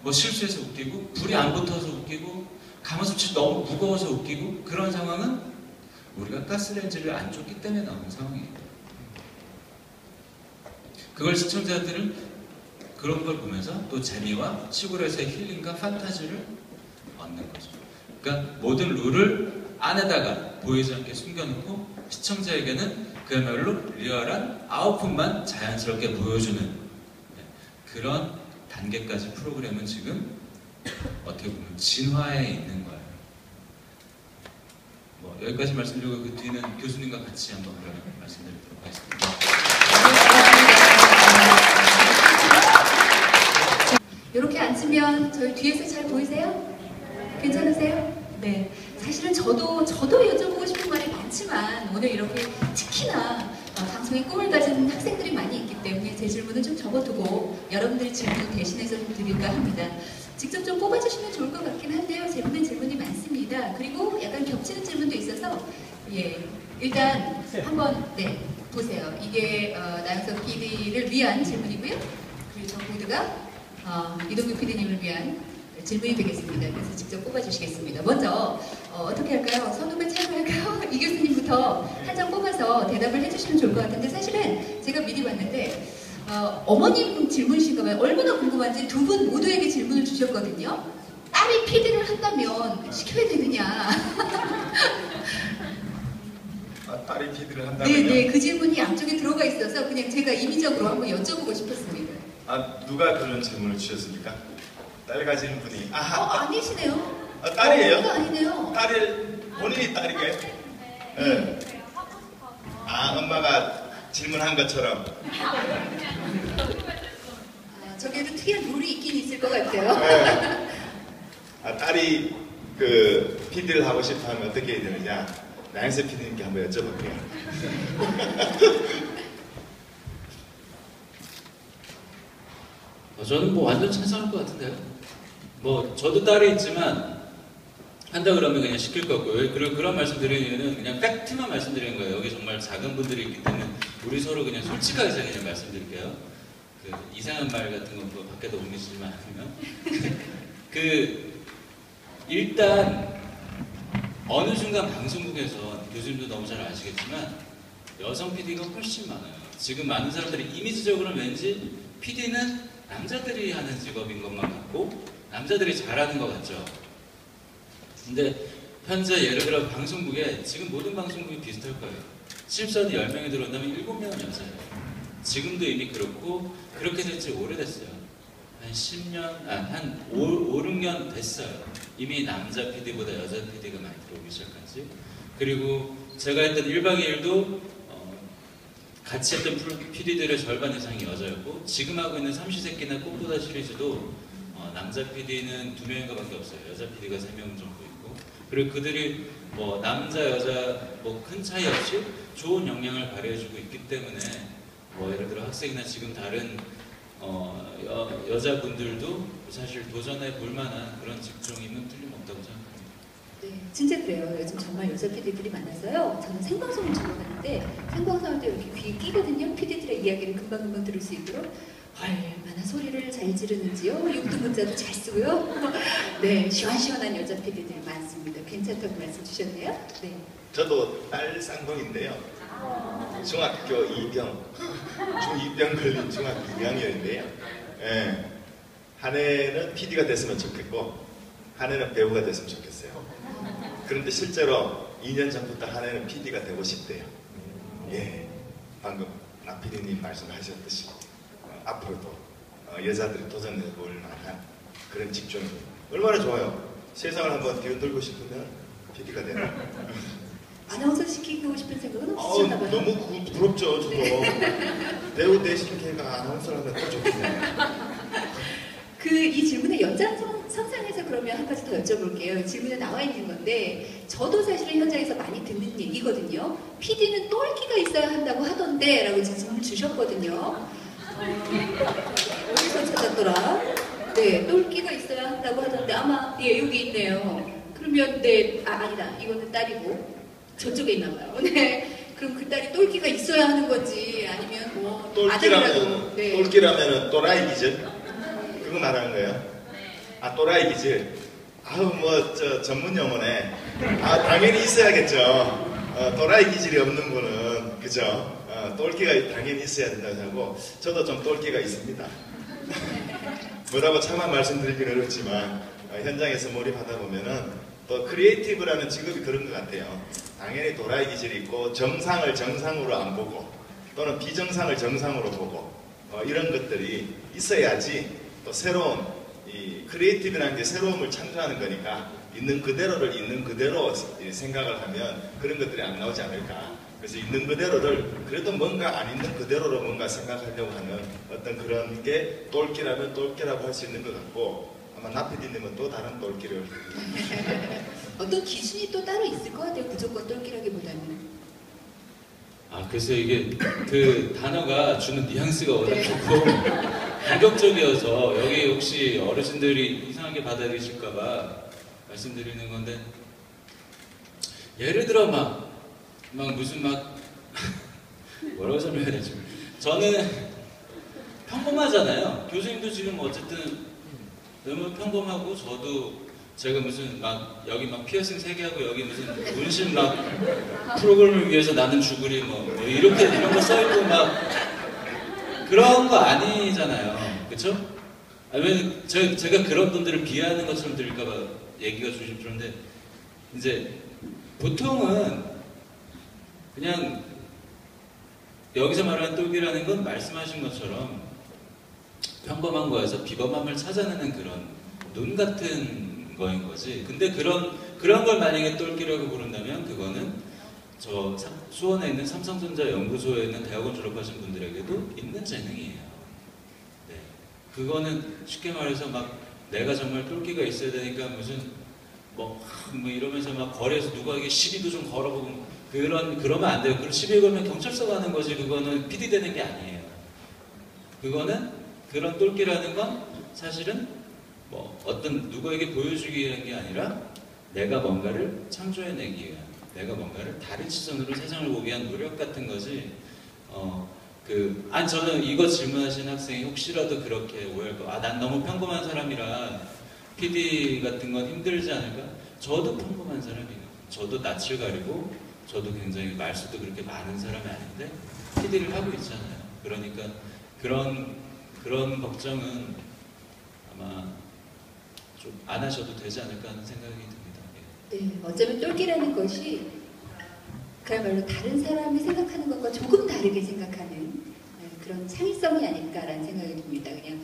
뭐 실수해서 웃기고 불이 안 붙어서 웃기고 가마솥이 너무 무거워서 웃기고 그런 상황은 우리가 가스렌지를 안 줬기 때문에 나오는 상황이에요. 그걸 시청자들은 그런 걸 보면서 또 재미와 시골에서의 힐링과 판타지를 얻는 거죠. 그러니까 모든 룰을 안에다가 보이지 않게 숨겨놓고 시청자에게는 그야말로 리얼한 아웃풋만 자연스럽게 보여주는 그런 단계까지 프로그램은 지금 어떻게 보면 진화해 있는 거예요. 뭐 여기까지 말씀드리고 그 뒤는 교수님과 같이 한번 그러면 말씀드리도록 하겠습니다. 이렇게 앉으면 저희 뒤에서 잘 보이세요? 괜찮으세요? 네. 사실은 저도 여쭤보고 싶은 말이 많지만 오늘 이렇게 특히나 방송에 꿈을 가진 학생들이 많이 있기 때문에 제 질문은 좀 접어두고 여러분들의 질문 대신해서 좀 드릴까 합니다. 직접 좀 뽑아주시면 좋을 것 같긴 한데요. 재밌는 질문이 많습니다. 그리고 약간 겹치는 질문도 있어서 일단 한번 보세요. 이게 나영석 PD를 위한 질문이고요. 그리고 저 보드가 이동규 PD님을 위한 질문이 되겠습니다. 그래서 직접 뽑아주시겠습니다. 먼저 어떻게 할까요? 선후배 차이로 할까요? 이 교수님부터 한 장 뽑아서 대답을 해주시면 좋을 것 같은데 사실은 제가 미리 봤는데 어머님 질문이신가 봐요. 얼마나 궁금한지 두 분 모두에게 질문을 주셨거든요. 딸이 PD를 한다면 시켜야 되느냐? 딸이 PD를 한다면요? 네, 그 질문이 양쪽에 들어가 있어서 그냥 제가 임의적으로 한번 여쭤보고 싶었습니다. 누가 그런 질문을 주셨습니까? 딸 가지는 분이. 아니시네요. 딸이에요? 아니네요. 본인이 딸이게? 네. 엄마가 질문한 것처럼. 저기에도 특이한 룰이 있긴 있을 것 같아요. 네. 딸이 그 PD를 하고 싶어 하면 어떻게 해야 되느냐? 나영석 PD님께 한번 여쭤볼게요. 저는 뭐 완전 찬성할 것 같은데요. 뭐 저도 딸이 있지만 한다 그러면 그냥 시킬 것 같고요. 그리고 그런 말씀 드리는 이유는 그냥 팩트만 말씀드리는 거예요. 여기 정말 작은 분들이 있기 때문에 우리 서로 그냥 솔직하게 그냥 말씀드릴게요. 그 이상한 말 같은 건 뭐 밖에다 옮기시지만 않으면 일단 어느 순간 방송국에서 교수님도 너무 잘 아시겠지만 여성 PD가 훨씬 많아요. 지금 많은 사람들이 이미지적으로는 왠지 PD는 남자들이 하는 직업인 것만 같고 남자들이 잘하는 것 같죠. 근데 현재 예를 들어 방송국에 지금 모든 방송국이 비슷할 거예요. 신입사원이 10명이 들어온다면 7명은 여자예요. 지금도 이미 그렇고 그렇게 된 지 오래됐어요. 한 10년, 한 5, 6년 됐어요. 이미 남자 PD보다 여자 PD가 많이 들어오기 시작한 지. 그리고 제가 했던 1박 2일도 같이 했던 PD들의 절반 이상이 여자였고 지금 하고 있는 삼시세끼나 꽃보다 시리즈도 남자 PD는 2명인가 밖에 없어요. 여자 PD가 3명 정도 있고 그리고 그들이 뭐 남자 여자 뭐 큰 차이 없이 좋은 역량을 발휘해주고 있기 때문에 뭐 예를 들어 학생이나 지금 다른 여자분들도 사실 도전해 볼 만한 그런 직종이면 틀림없다고 생각합니다. 네, 진짜 그래요. 요즘 정말 여자 PD들이 많아서요. 저는 생방송을 주로 하는데 생방송할 때 이렇게 귀에 끼거든요. PD들의 이야기를 금방금방 들을 수 있도록 얼마나 소리를 잘 지르는지요. 육두문자도 잘 쓰고요. 네, 시원시원한 여자 PD들이 많습니다. 괜찮다고 말씀 주셨네요. 네. 저도 딸 쌍둥이인데요. 중학교 2병, 중2병 걸린 중학교 2학년인데요. 예. 한 해는 PD가 됐으면 좋겠고 한 해는 배우가 됐으면 좋겠어요. 그런데 실제로 2년 전부터 한 해는 PD가 되고 싶대요. 예. 방금 나 PD님 말씀하셨듯이 앞으로도 여자들이 도전해 볼 만한 그런 직종이 얼마나 좋아요. 세상을 한번 뒤흔들고 싶으면 PD가 되나? 아나운서 시키고 싶은 생각은 없으셨나 봐요. 너무 부럽죠, 저도. 배우 대신 걔가 아나운서를 하면 더 좋겠네. 이 질문의 연장선상에서 그러면 한 가지 더 여쭤볼게요. 질문에 나와 있는 건데 저도 사실은 현장에서 많이 듣는 얘기거든요. PD는 똘끼가 있어야 한다고 하던데 라고 질문을 주셨거든요. 어디서 찾았더라? 네, 똘끼가 있어야 한다고 하던데 아마 예, 여기 있네요. 그러면 네, 아니다. 이거는 딸이고 저쪽에 있나 봐요. 네. 그럼 그 딸이 똘끼가 있어야 하는 건지 아니면 뭐 아들이라도 네. 똘끼라면은 또라이 기질? 그거 말하는 거예요? 아, 또라이 기질. 아우 뭐 저 전문 용어네. 아, 당연히 있어야겠죠. 또라이 기질이 없는 분은 그죠? 똘끼가 당연히 있어야 된다고 하고 저도 좀 똘끼가 있습니다. 뭐라고 차마 말씀드리기는 어렵지만 현장에서 몰입하다 보면은 또 크리에이티브라는 직업이 그런 것 같아요. 당연히 도라이 기질이 있고 정상을 정상으로 안 보고 또는 비정상을 정상으로 보고 이런 것들이 있어야지 또 새로운 이 크리에이티브라는 게 새로움을 창조하는 거니까 있는 그대로를 있는 그대로 생각을 하면 그런 것들이 안 나오지 않을까. 그래서 있는 그대로를 그래도 뭔가 안 있는 그대로로 뭔가 생각하려고 하는 어떤 그런 게 똘끼라면 똘끼라고 할 수 있는 것 같고 아마 나피디님은 또 다른 똘끼를 어떤 기준이 또 따로 있을 것 같아요. 무조건 똘끼라기보다는. 아, 그래서 이게 그 단어가 주는 뉘앙스가 워낙 네. 좋고 공격적이어서 여기 혹시 어르신들이 이상하게 받아들이실까봐 말씀드리는 건데 예를 들어 막 무슨 뭐라고 설명해야 되지? 저는 평범하잖아요. 교수님도 지금 어쨌든 너무 평범하고 저도 제가 무슨 여기 피어싱 3개 하고 여기 무슨 문신 프로그램을 위해서 나는 죽으리 이렇게 이런 거 써있고 그런 거 아니잖아요. 그쵸? 아니면 제가 그런 분들을 비하하는 것처럼 들릴까봐 얘기가 조심스러운데 이제 보통은 그냥 여기서 말하는 똘끼라는 건 말씀하신 것처럼 평범한 거에서 비범함을 찾아내는 그런 눈 같은 거인 거지. 근데 그런 걸 만약에 똘끼라고 부른다면 그거는 저 수원에 있는 삼성전자 연구소에 있는 대학원 졸업하신 분들에게도 있는 재능이에요. 네. 그거는 쉽게 말해서 내가 정말 똘끼가 있어야 되니까 무슨 이러면서 거리에서 누구에게 시비도 좀 걸어보고 그러면 안 돼요. 그럼 시비 걸면 경찰서 가는 거지. 그거는 PD 되는 게 아니에요. 그거는 그런 똘끼라는 건 사실은 어떤 누구에게 보여주기 위한 게 아니라 내가 뭔가를 창조해내기 위한, 내가 뭔가를 다른 시선으로 세상을 보기 위한 노력 같은 거지. 저는 이거 질문하신 학생이 혹시라도 그렇게 오해할 거, 난 너무 평범한 사람이라 PD 같은 건 힘들지 않을까? 저도 평범한 사람이에요. 저도 낯을 가리고, 저도 굉장히 말수도 그렇게 많은 사람이 아닌데 PD를 하고 있잖아요. 그러니까 그런 걱정은 아마 좀 안 하셔도 되지 않을까 하는 생각이 듭니다. 네, 어쩌면 똘끼라는 것이 그야말로 다른 사람이 생각하는 것과 조금 다르게 생각하는 그런 창의성이 아닐까라는 생각이 듭니다. 그냥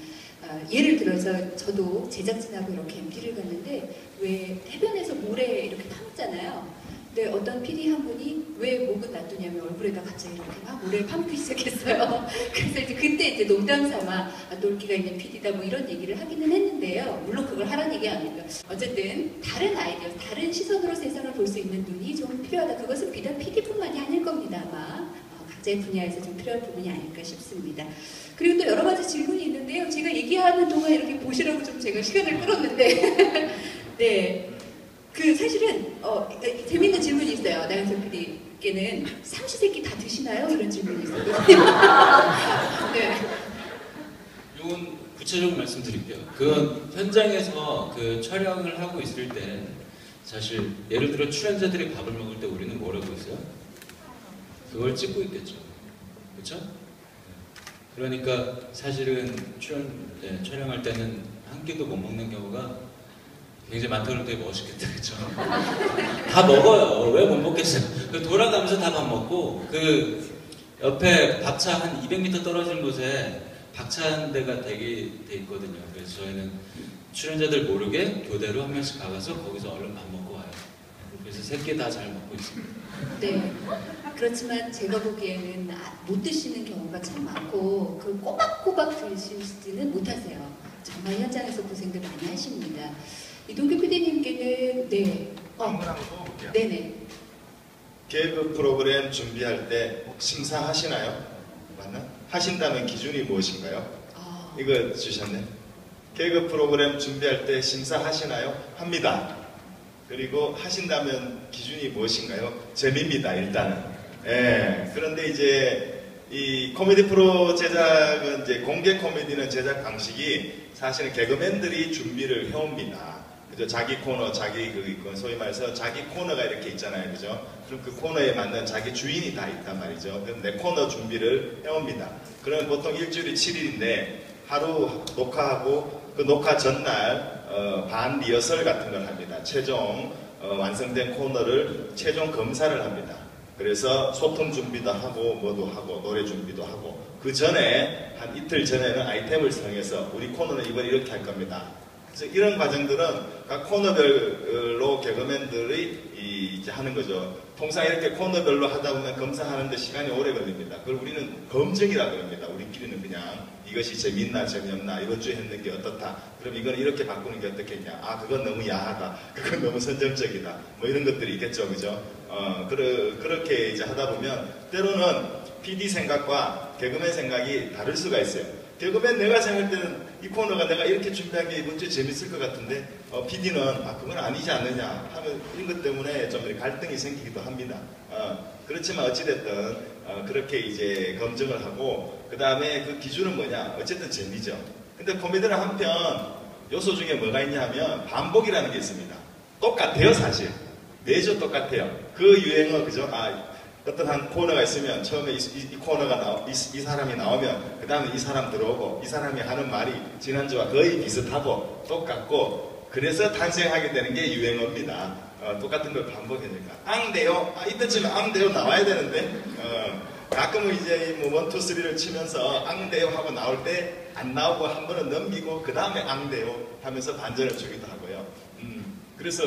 예를 들어서 저도 제작진하고 이렇게 MT를 갔는데 왜 해변에서 모래 이렇게 파묻잖아요. 근데 어떤 PD 한 분이 왜 목은 놔두냐면 얼굴에다 갑자기 이렇게 모래를 파묻기 시작했어요. 그래서 그때 농담 삼아 똘끼가 있는 PD다 이런 얘기를 하기는 했는데요. 물론 그걸 하라는 얘기가 아니고요. 어쨌든 다른 아이디어, 다른 시선으로 세상을 볼 수 있는 눈이 좀 필요하다. 그것은 비단 PD뿐만이 아닐 겁니다. 아마 각자의 분야에서 좀 필요한 부분이 아닐까 싶습니다. 그리고 또 여러 가지 질문이 있는데요. 제가 얘기하는 동안 이렇게 보시라고 좀 제가 시간을 끌었는데 네. 사실은 재밌는 질문이 있어요. 나영석 PD께는 삼시세끼 다 드시나요? 이런 질문이 있어요. 네. 이건 구체적으로 말씀드릴게요. 그 현장에서 그 촬영을 하고 있을 때 사실 예를 들어 출연자들이 밥을 먹을 때 우리는 뭐라고 했어요? 그걸 찍고 있겠죠. 그렇죠? 그러니까 사실은 촬영할 때는 한 끼도 못 먹는 경우가 굉장히 많다고 되게 멋있겠다, 그렇죠? 다 먹어요. 왜 못 먹겠어요? 그 돌아가면서 다 밥 먹고 그 옆에 박차 한 200m 떨어진 곳에 박차한 데가 되게 돼 있거든요. 그래서 저희는 출연자들 모르게 교대로 한 명씩 가서 거기서 얼른 밥 먹고 와요. 그래서 세 끼 다 잘 먹고 있습니다. 네. 그렇지만 제가 보기에는 못 드시는 경우가 참 많고 그걸 꼬박꼬박 드시지는 못하세요. 정말 현장에서 고생들 많이 하십니다. 이동규 PD님께는 한번 뽑아볼게요. 네네. 개그 프로그램 준비할 때 심사하시나요? 맞나? 하신다면 기준이 무엇인가요? 이거 주셨네. 개그 프로그램 준비할 때 심사하시나요? 합니다. 그리고 하신다면 기준이 무엇인가요? 재미입니다, 일단은. 예. 그런데 이제 이 코미디 프로 제작은 이제 공개 코미디는 제작 방식이 사실은 개그맨들이 준비를 해옵니다. 그죠? 자기 코너, 자기 소위 말해서 자기 코너가 이렇게 있잖아요, 그죠? 그럼 그 코너에 맞는 자기 주인이 다 있단 말이죠. 그럼 내 코너 준비를 해옵니다. 그러면 보통 일주일이 7일인데 하루 녹화하고 그 녹화 전날 반 리허설 같은 걸 합니다. 최종 완성된 코너를 최종 검사를 합니다. 그래서 소통 준비도 하고 뭐도 하고 노래 준비도 하고 그 전에 한 이틀 전에는 아이템을 정해서 우리 코너는 이번 이렇게 할 겁니다. 그래서 이런 과정들은 각 코너별로 개그맨들이 이제 하는 거죠. 통상 이렇게 코너별로 하다 보면 검사하는데 시간이 오래 걸립니다. 그걸 우리는 검증이라 그럽니다. 우리끼리는 그냥 이것이 재밌나 재미없나 이번 주에 했는 게 어떻다. 그럼 이건 이렇게 바꾸는 게 어떻겠냐. 아 그건 너무 야하다. 그건 너무 선정적이다. 뭐 이런 것들이 있겠죠, 그죠? 그렇게 이제 하다 보면 때로는 PD 생각과 개그맨 생각이 다를 수가 있어요. 개그맨 내가 생각할 때는 이 코너가 내가 이렇게 준비한 게 이번 주에 재밌을 것 같은데 PD는 그건 아니지 않느냐 하면 이런 것 때문에 좀 갈등이 생기기도 합니다. 그렇지만 어찌됐든 그렇게 이제 검증을 하고 그 다음에 그 기준은 뭐냐 어쨌든 재미죠. 근데 코미디는 한편 요소 중에 뭐가 있냐 하면 반복이라는 게 있습니다. 똑같아요 사실. 매주 똑같아요. 그 유행어 그죠? 어떤 한 코너가 있으면 처음에 이 코너가 이 사람이 나오면 그 다음에 이 사람 들어오고 이 사람이 하는 말이 지난주와 거의 비슷하고 똑같고 그래서 탄생하게 되는 게 유행어입니다. 똑같은 걸 반복하니까 앙대요? 이때쯤에 앙대요 나와야 되는데 가끔은 이제 뭐 1, 2, 3를 치면서 앙대요 하고 나올 때 안 나오고 한 번은 넘기고 그 다음에 앙대요 하면서 반전을 주기도 하고요. 그래서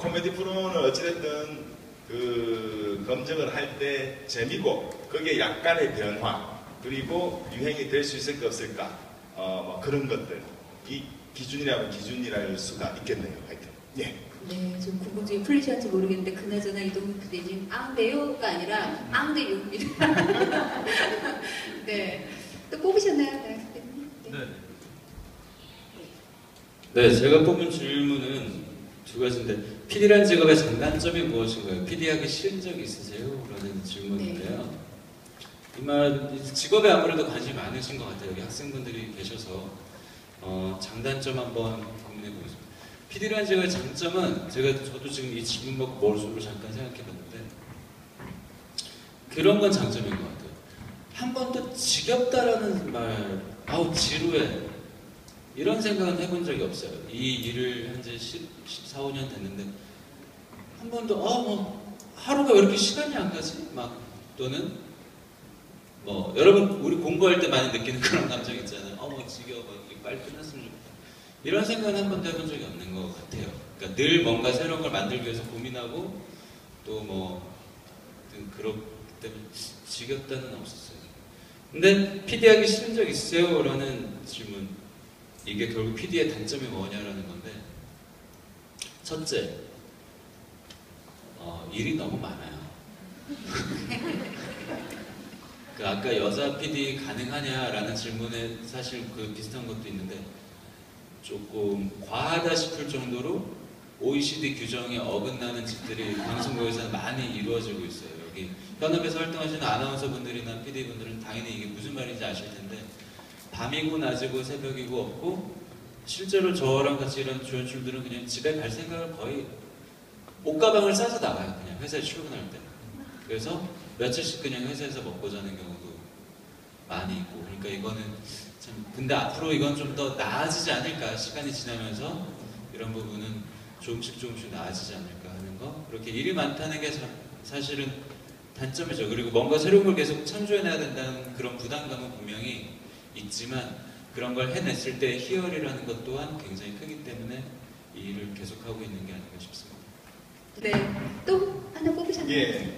코미디 프로는 어찌됐든 그 검증을 할 때 재미고 거기에 약간의 변화 그리고 유행이 될 수 있을까 없을까 뭐 그런 것들 이 기준이라면 기준이랄 수가 있겠네요. 하여튼 예. 네, 좀 궁금증이 풀리셨는지 모르겠는데 그나저나 이동규 PD님 앙대요가 아니라 앙대요입니다. 네, 또 뽑으셨나요, PD님? 네, 제가 뽑은 질문은 두 가지인데 PD라는 직업의 장단점이 무엇인가요? PD 하기 싫은 적 있으세요? 라는 질문인데요. 이 말 직업에 아무래도 관심이 많으신 것 같아요. 여기 학생분들이 계셔서 장단점 한번 고민해 보겠습니다. PD라는 직업의 장점은 저도 지금 이 질문 먹고 머릿속으로 잠깐 생각해봤는데 그런 건 장점인 것 같아요. 한 번도 지겹다라는 말, 지루해 이런 생각은 해본 적이 없어요. 이 일을 한 지 14, 15년 됐는데 한 번도 뭐 하루가 왜 이렇게 시간이 안 가지? 막 또는 뭐 여러분 우리 공부할 때 많이 느끼는 그런 감정 있잖아요. 뭐 지겨워, 빨리 끝났으면 좋겠다. 이런 생각은 한 번도 해본 적이 없는 것 같아요. 그러니까 늘 뭔가 새로운 걸 만들기 위해서 고민하고 또 뭐 그렇기 때문에 지겹다는 없었어요. 근데 PD 하기 싫은 적 있으세요? 라는 질문. 이게 결국 PD의 단점이 뭐냐라는 건데 첫째, 일이 너무 많아요. 그 아까 여자 PD 가능하냐라는 질문에 사실 그 비슷한 것도 있는데 조금 과하다 싶을 정도로 OECD 규정에 어긋나는 짓들이 방송국에서 많이 이루어지고 있어요. 여기 현업에서 활동하시는 아나운서분들이나 PD분들은 당연히 이게 무슨 말인지 아실 텐데 밤이고 낮이고 새벽이고 없고 실제로 저랑 같이 이런 주연출들은 그냥 집에 갈 생각을 거의 옷가방을 싸서 나가요. 그냥 회사에 출근할 때. 그래서 며칠씩 그냥 회사에서 먹고 자는 경우도 많이 있고, 그러니까 이거는 참, 근데 앞으로 이건 좀 더 나아지지 않을까, 시간이 지나면서 이런 부분은 조금씩 나아지지 않을까 하는 거. 그렇게 일이 많다는 게 사실은 단점이죠. 그리고 뭔가 새로운 걸 계속 창조해내야 된다는 그런 부담감은 분명히 있지만, 그런 걸 해냈을 때 희열이라는 것 또한 굉장히 크기 때문에 이 일을 계속하고 있는 게 아닌가 싶습니다. 네, 또 하나 뽑으셨나요? 예.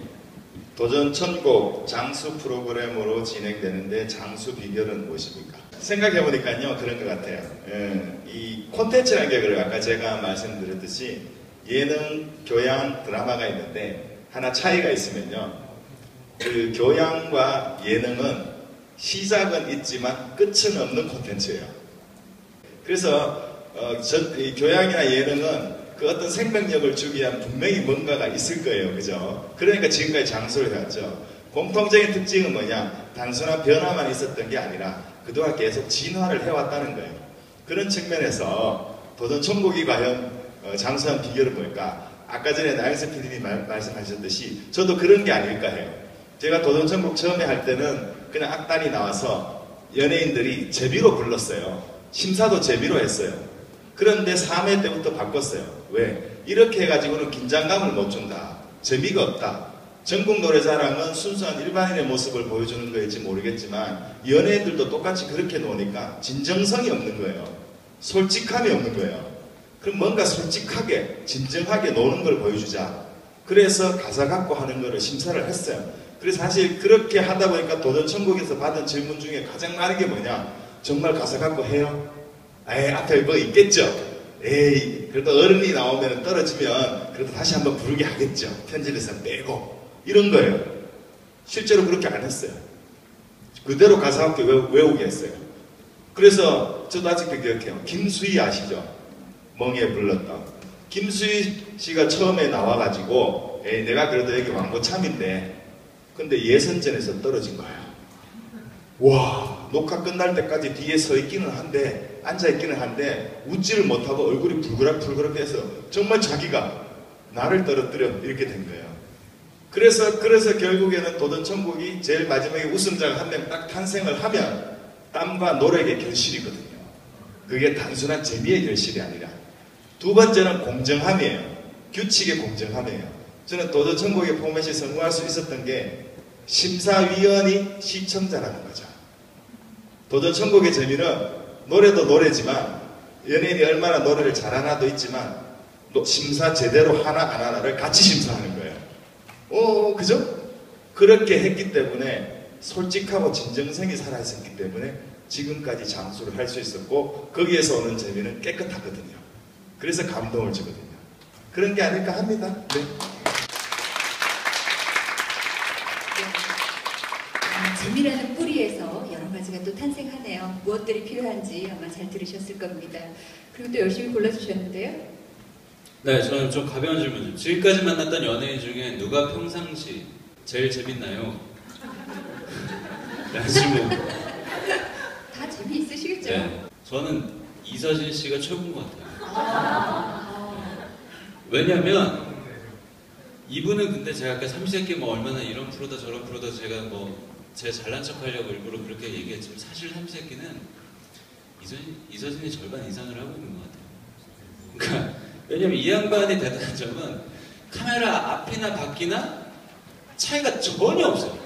도전 천국 장수 프로그램으로 진행되는데 장수 비결은 무엇입니까? 생각해보니까요 그런 것 같아요. 예. 이 콘텐츠라는 게 그래요. 아까 제가 말씀드렸듯이 예능, 교양, 드라마가 있는데 하나 차이가 있으면요. 그 교양과 예능은 시작은 있지만 끝은 없는 콘텐츠예요. 그래서 이 교양이나 예능은 그 어떤 생명력을 주기 위한 분명히 뭔가가 있을 거예요. 그죠? 그러니까 지금까지 장수를 해왔죠. 공통적인 특징은 뭐냐? 단순한 변화만 있었던 게 아니라 그동안 계속 진화를 해왔다는 거예요. 그런 측면에서 도전 천국이 과연 장수한 비결은 뭘까? 아까 전에 나영석 PD님이 말씀하셨듯이 저도 그런 게 아닐까 해요. 제가 도전 천국 처음에 할 때는 그냥 악단이 나와서 연예인들이 제비로 불렀어요. 심사도 제비로 했어요. 그런데 3회 때부터 바꿨어요. 왜? 이렇게 해가지고는 긴장감을 못 준다. 재미가 없다. 전국 노래자랑은 순수한 일반인의 모습을 보여주는 거일지 모르겠지만 연예인들도 똑같이 그렇게 노니까 진정성이 없는 거예요. 솔직함이 없는 거예요. 그럼 뭔가 솔직하게 진정하게 노는 걸 보여주자. 그래서 가사 갖고 하는 거를 심사를 했어요. 그래서 사실 그렇게 하다 보니까 도전 천국에서 받은 질문 중에 가장 많은 게 뭐냐? 정말 가사 갖고 해요? 에이, 앞에 뭐 있겠죠? 에이, 그래도 어른이 나오면 떨어지면 그래도 다시 한번 부르게 하겠죠. 편집에서 빼고. 이런 거예요. 실제로 그렇게 안 했어요. 그대로 가사 갖고 외우게 했어요. 그래서 저도 아직도 기억해요. 김수희 아시죠? 멍에 불렀던. 김수희 씨가 처음에 나와가지고 에이, 내가 그래도 여기 왕고 참인데 근데 예선전에서 떨어진 거야. 와, 녹화 끝날 때까지 뒤에 서 있기는 한데 앉아 있기는 한데 웃지를 못하고 얼굴이 불그락불그락해서 정말 자기가 나를 떨어뜨려 이렇게 된 거예요. 그래서 결국에는 도전 천국이 제일 마지막에 우승자가 한 명 딱 탄생을 하면 땀과 노력의 결실이거든요. 그게 단순한 재미의 결실이 아니라 두 번째는 공정함이에요. 규칙의 공정함이에요. 저는 도전 천국의 포맷이 성공할 수 있었던 게 심사위원이 시청자라는 거죠. 도전 천국의 재미는 노래도 노래지만 연예인이 얼마나 노래를 잘하나도 있지만 심사 제대로 하나 안 하나를 같이 심사하는 거예요. 그죠? 그렇게 했기 때문에 솔직하고 진정성이 살아있었기 때문에 지금까지 장수를 할 수 있었고 거기에서 오는 재미는 깨끗하거든요. 그래서 감동을 주거든요. 그런 게 아닐까 합니다. 네. 재미라는 뿌리에서 여러 가지가 또 탄생하네요. 무엇들이 필요한지 아마 잘 들으셨을 겁니다. 그리고 또 열심히 골라주셨는데요. 네, 저는 좀 가벼운 질문이죠. 지금까지 만났던 연예인 중에 누가 평상시 제일 재밌나요? 라는 질문. 다 재미있으시겠죠? 네, 저는 이서진 씨가 최고인 것 같아요. 왜냐면 이분은 근데 제가 아까 삼시세끼 뭐 얼마나 이런 프로다 저런 프로다 제가 뭐 제 잘난 척 하려고 일부러 그렇게 얘기했지만 사실 삼시세끼는 이서진이 절반 이상을 하고 있는 것 같아요. 그러니까 왜냐면 이 양반이 대단한 점은 카메라 앞이나 밖이나 차이가 전혀 없어요.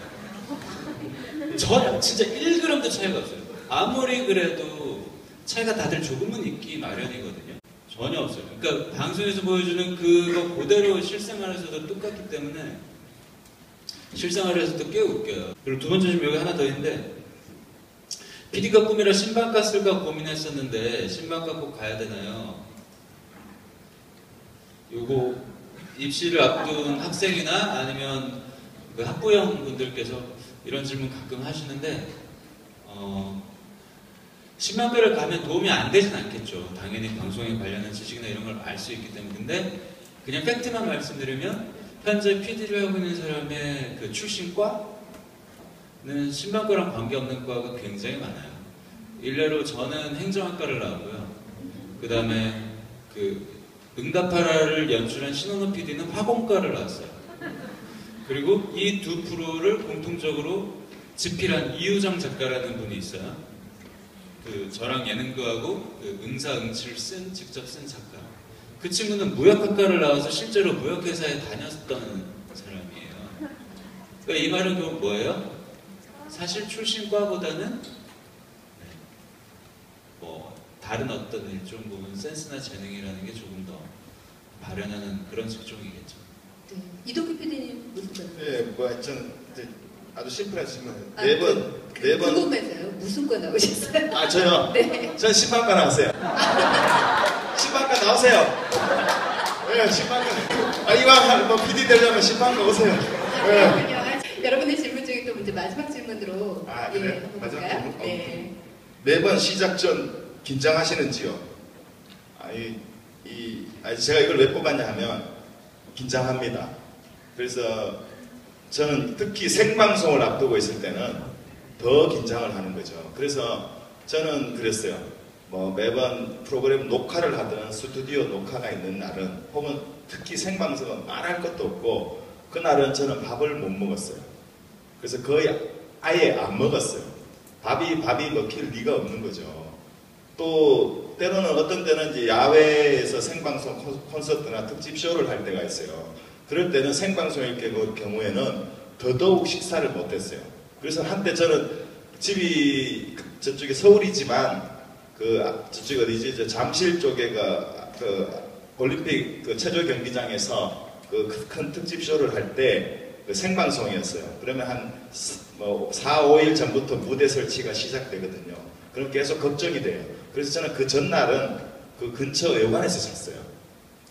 전혀 진짜 1g도 차이가 없어요. 아무리 그래도 차이가 다들 조금은 있기 마련이거든요. 전혀 없어요. 그러니까 방송에서 보여주는 그거 그대로 실생활에서도 똑같기 때문에 실생활에서도 꽤 웃겨요. 그리고 두 번째 질문 여기 하나 더 있는데 PD가 꿈이라 신방과 쓸까 고민했었는데 신방과 꼭 가야 되나요? 요거 입시를 앞둔 학생이나 아니면 그 학부형 분들께서 이런 질문 가끔 하시는데 신방과를 가면 도움이 안 되진 않겠죠. 당연히 방송에 관련한 지식이나 이런 걸 알 수 있기 때문에. 근데 그냥 팩트만 말씀드리면 현재 PD를 하고 있는 사람의 그 출신과는 신방과랑 관계없는 과가 굉장히 많아요. 일례로 저는 행정학과를 나왔고요. 그 다음에 그 응답하라를 연출한 신원호 PD는 화공과를 나왔어요. 그리고 이 두 프로를 공통적으로 집필한 이우정 작가라는 분이 있어요. 그 저랑 예능도하고 그 응사응치를 직접 쓴 작가. 그 친구는 무역학과를 나와서 실제로 무역회사에 다녔던 사람이에요. 그러니까 이 말은 그럼 뭐예요? 사실 출신 과보다는 뭐 다른 어떤 일종 부분 센스나 재능이라는 게 조금 더 발현하는 그런 직종이겠죠. 네. 이덕규 PD님 무슨 거? 예, 뭐 저는 이제 아주 심플한 질문. 아, 네 번. 궁금해서요. 무슨 과 나오셨어요? 아 저요. 네. 전 신방과 나왔어요. 신방과 나오세요. 예, 신방과. 아 이왕 뭐 PD 되려면 신방과 오세요. 그렇군요. 여러분의 질문 중에 또 이제 마지막 질문으로 아, 그래요? 한번 마지막 볼까요? 질문? 네. 매번 시작 전 긴장하시는지요? 제가 이걸 왜 뽑았냐 하면 긴장합니다. 그래서 저는 특히 생방송을 앞두고 있을 때는 더 긴장을 하는 거죠. 그래서 저는 그랬어요. 뭐 매번 프로그램 녹화를 하든 스튜디오 녹화가 있는 날은 혹은 특히 생방송은 말할 것도 없고 그날은 저는 밥을 못 먹었어요. 그래서 거의 아예 안 먹었어요. 밥이 먹힐 리가 없는 거죠. 또 때로는 어떤 때는 이제 야외에서 생방송 콘서트나 특집 쇼를 할 때가 있어요. 그럴 때는 생방송일 경우에는 더더욱 식사를 못했어요. 그래서 한때 저는 집이 저쪽에 서울이지만 저쪽 어디지? 저 잠실 쪽에 그 올림픽 그 체조 경기장에서 그 큰 특집 쇼를 할 때 그 생방송이었어요. 그러면 한 4, 5일 전부터 무대 설치가 시작되거든요. 그럼 계속 걱정이 돼요. 그래서 저는 그 전날은 그 근처 의관에서 잤어요.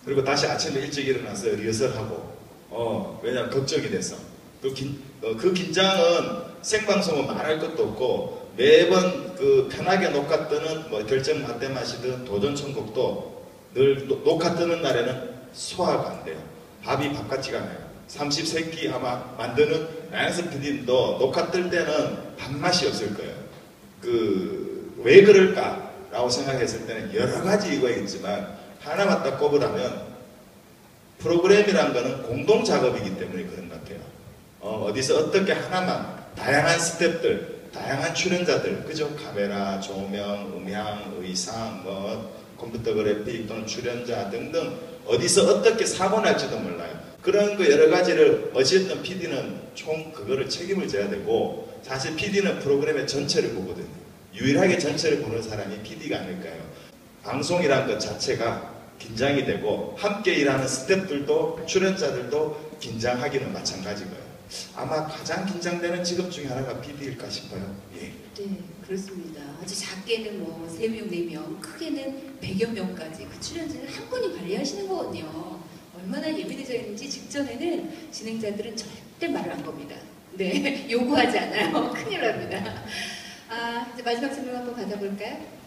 그리고 다시 아침에 일찍 일어나서 리허설하고 왜냐면 걱정이 돼서 그 긴장은 생방송은 말할 것도 없고 매번 그 편하게 녹화 뜨는 뭐 결정 맛대 마시든 도전 천국도 늘 녹화 뜨는 날에는 소화가 안 돼요. 밥이 밥 같지가 않아요. 30세끼 아마 만드는 양현석 PD님도 녹화 뜰 때는 밥맛이 없을 거예요. 왜 그럴까라고 생각했을 때는 여러 가지 이유가 있지만 하나만 딱 꼽으라면 프로그램이란 거는 공동 작업이기 때문에 그런 것 같아요. 어디서 어떻게 하나만 다양한 스태프들, 다양한 출연자들, 그죠? 카메라, 조명, 음향, 의상, 컴퓨터 그래픽 또는 출연자 등등 어디서 어떻게 사고 날지도 몰라요. 그런 거 여러 가지를 어쨌든 PD는 총 그거를 책임을 져야 되고 사실 PD는 프로그램의 전체를 보거든요. 유일하게 전체를 보는 사람이 PD가 아닐까요? 방송이라는 것 자체가 긴장이 되고 함께 일하는 스태프들도 출연자들도 긴장하기는 마찬가지고요. 아마 가장 긴장되는 직업 중에 하나가 PD일까 싶어요. 예. 네, 그렇습니다. 아주 작게는 뭐 3명, 4명, 크게는 100여 명까지 그 출연진을 한 분이 관리하시는 거거든요. 얼마나 예민해져 있는지 직전에는 진행자들은 절대 말을 안 겁니다. 네, 요구하지 않아요. 큰일 납니다. 이제 마지막 질문 한번 받아볼까요?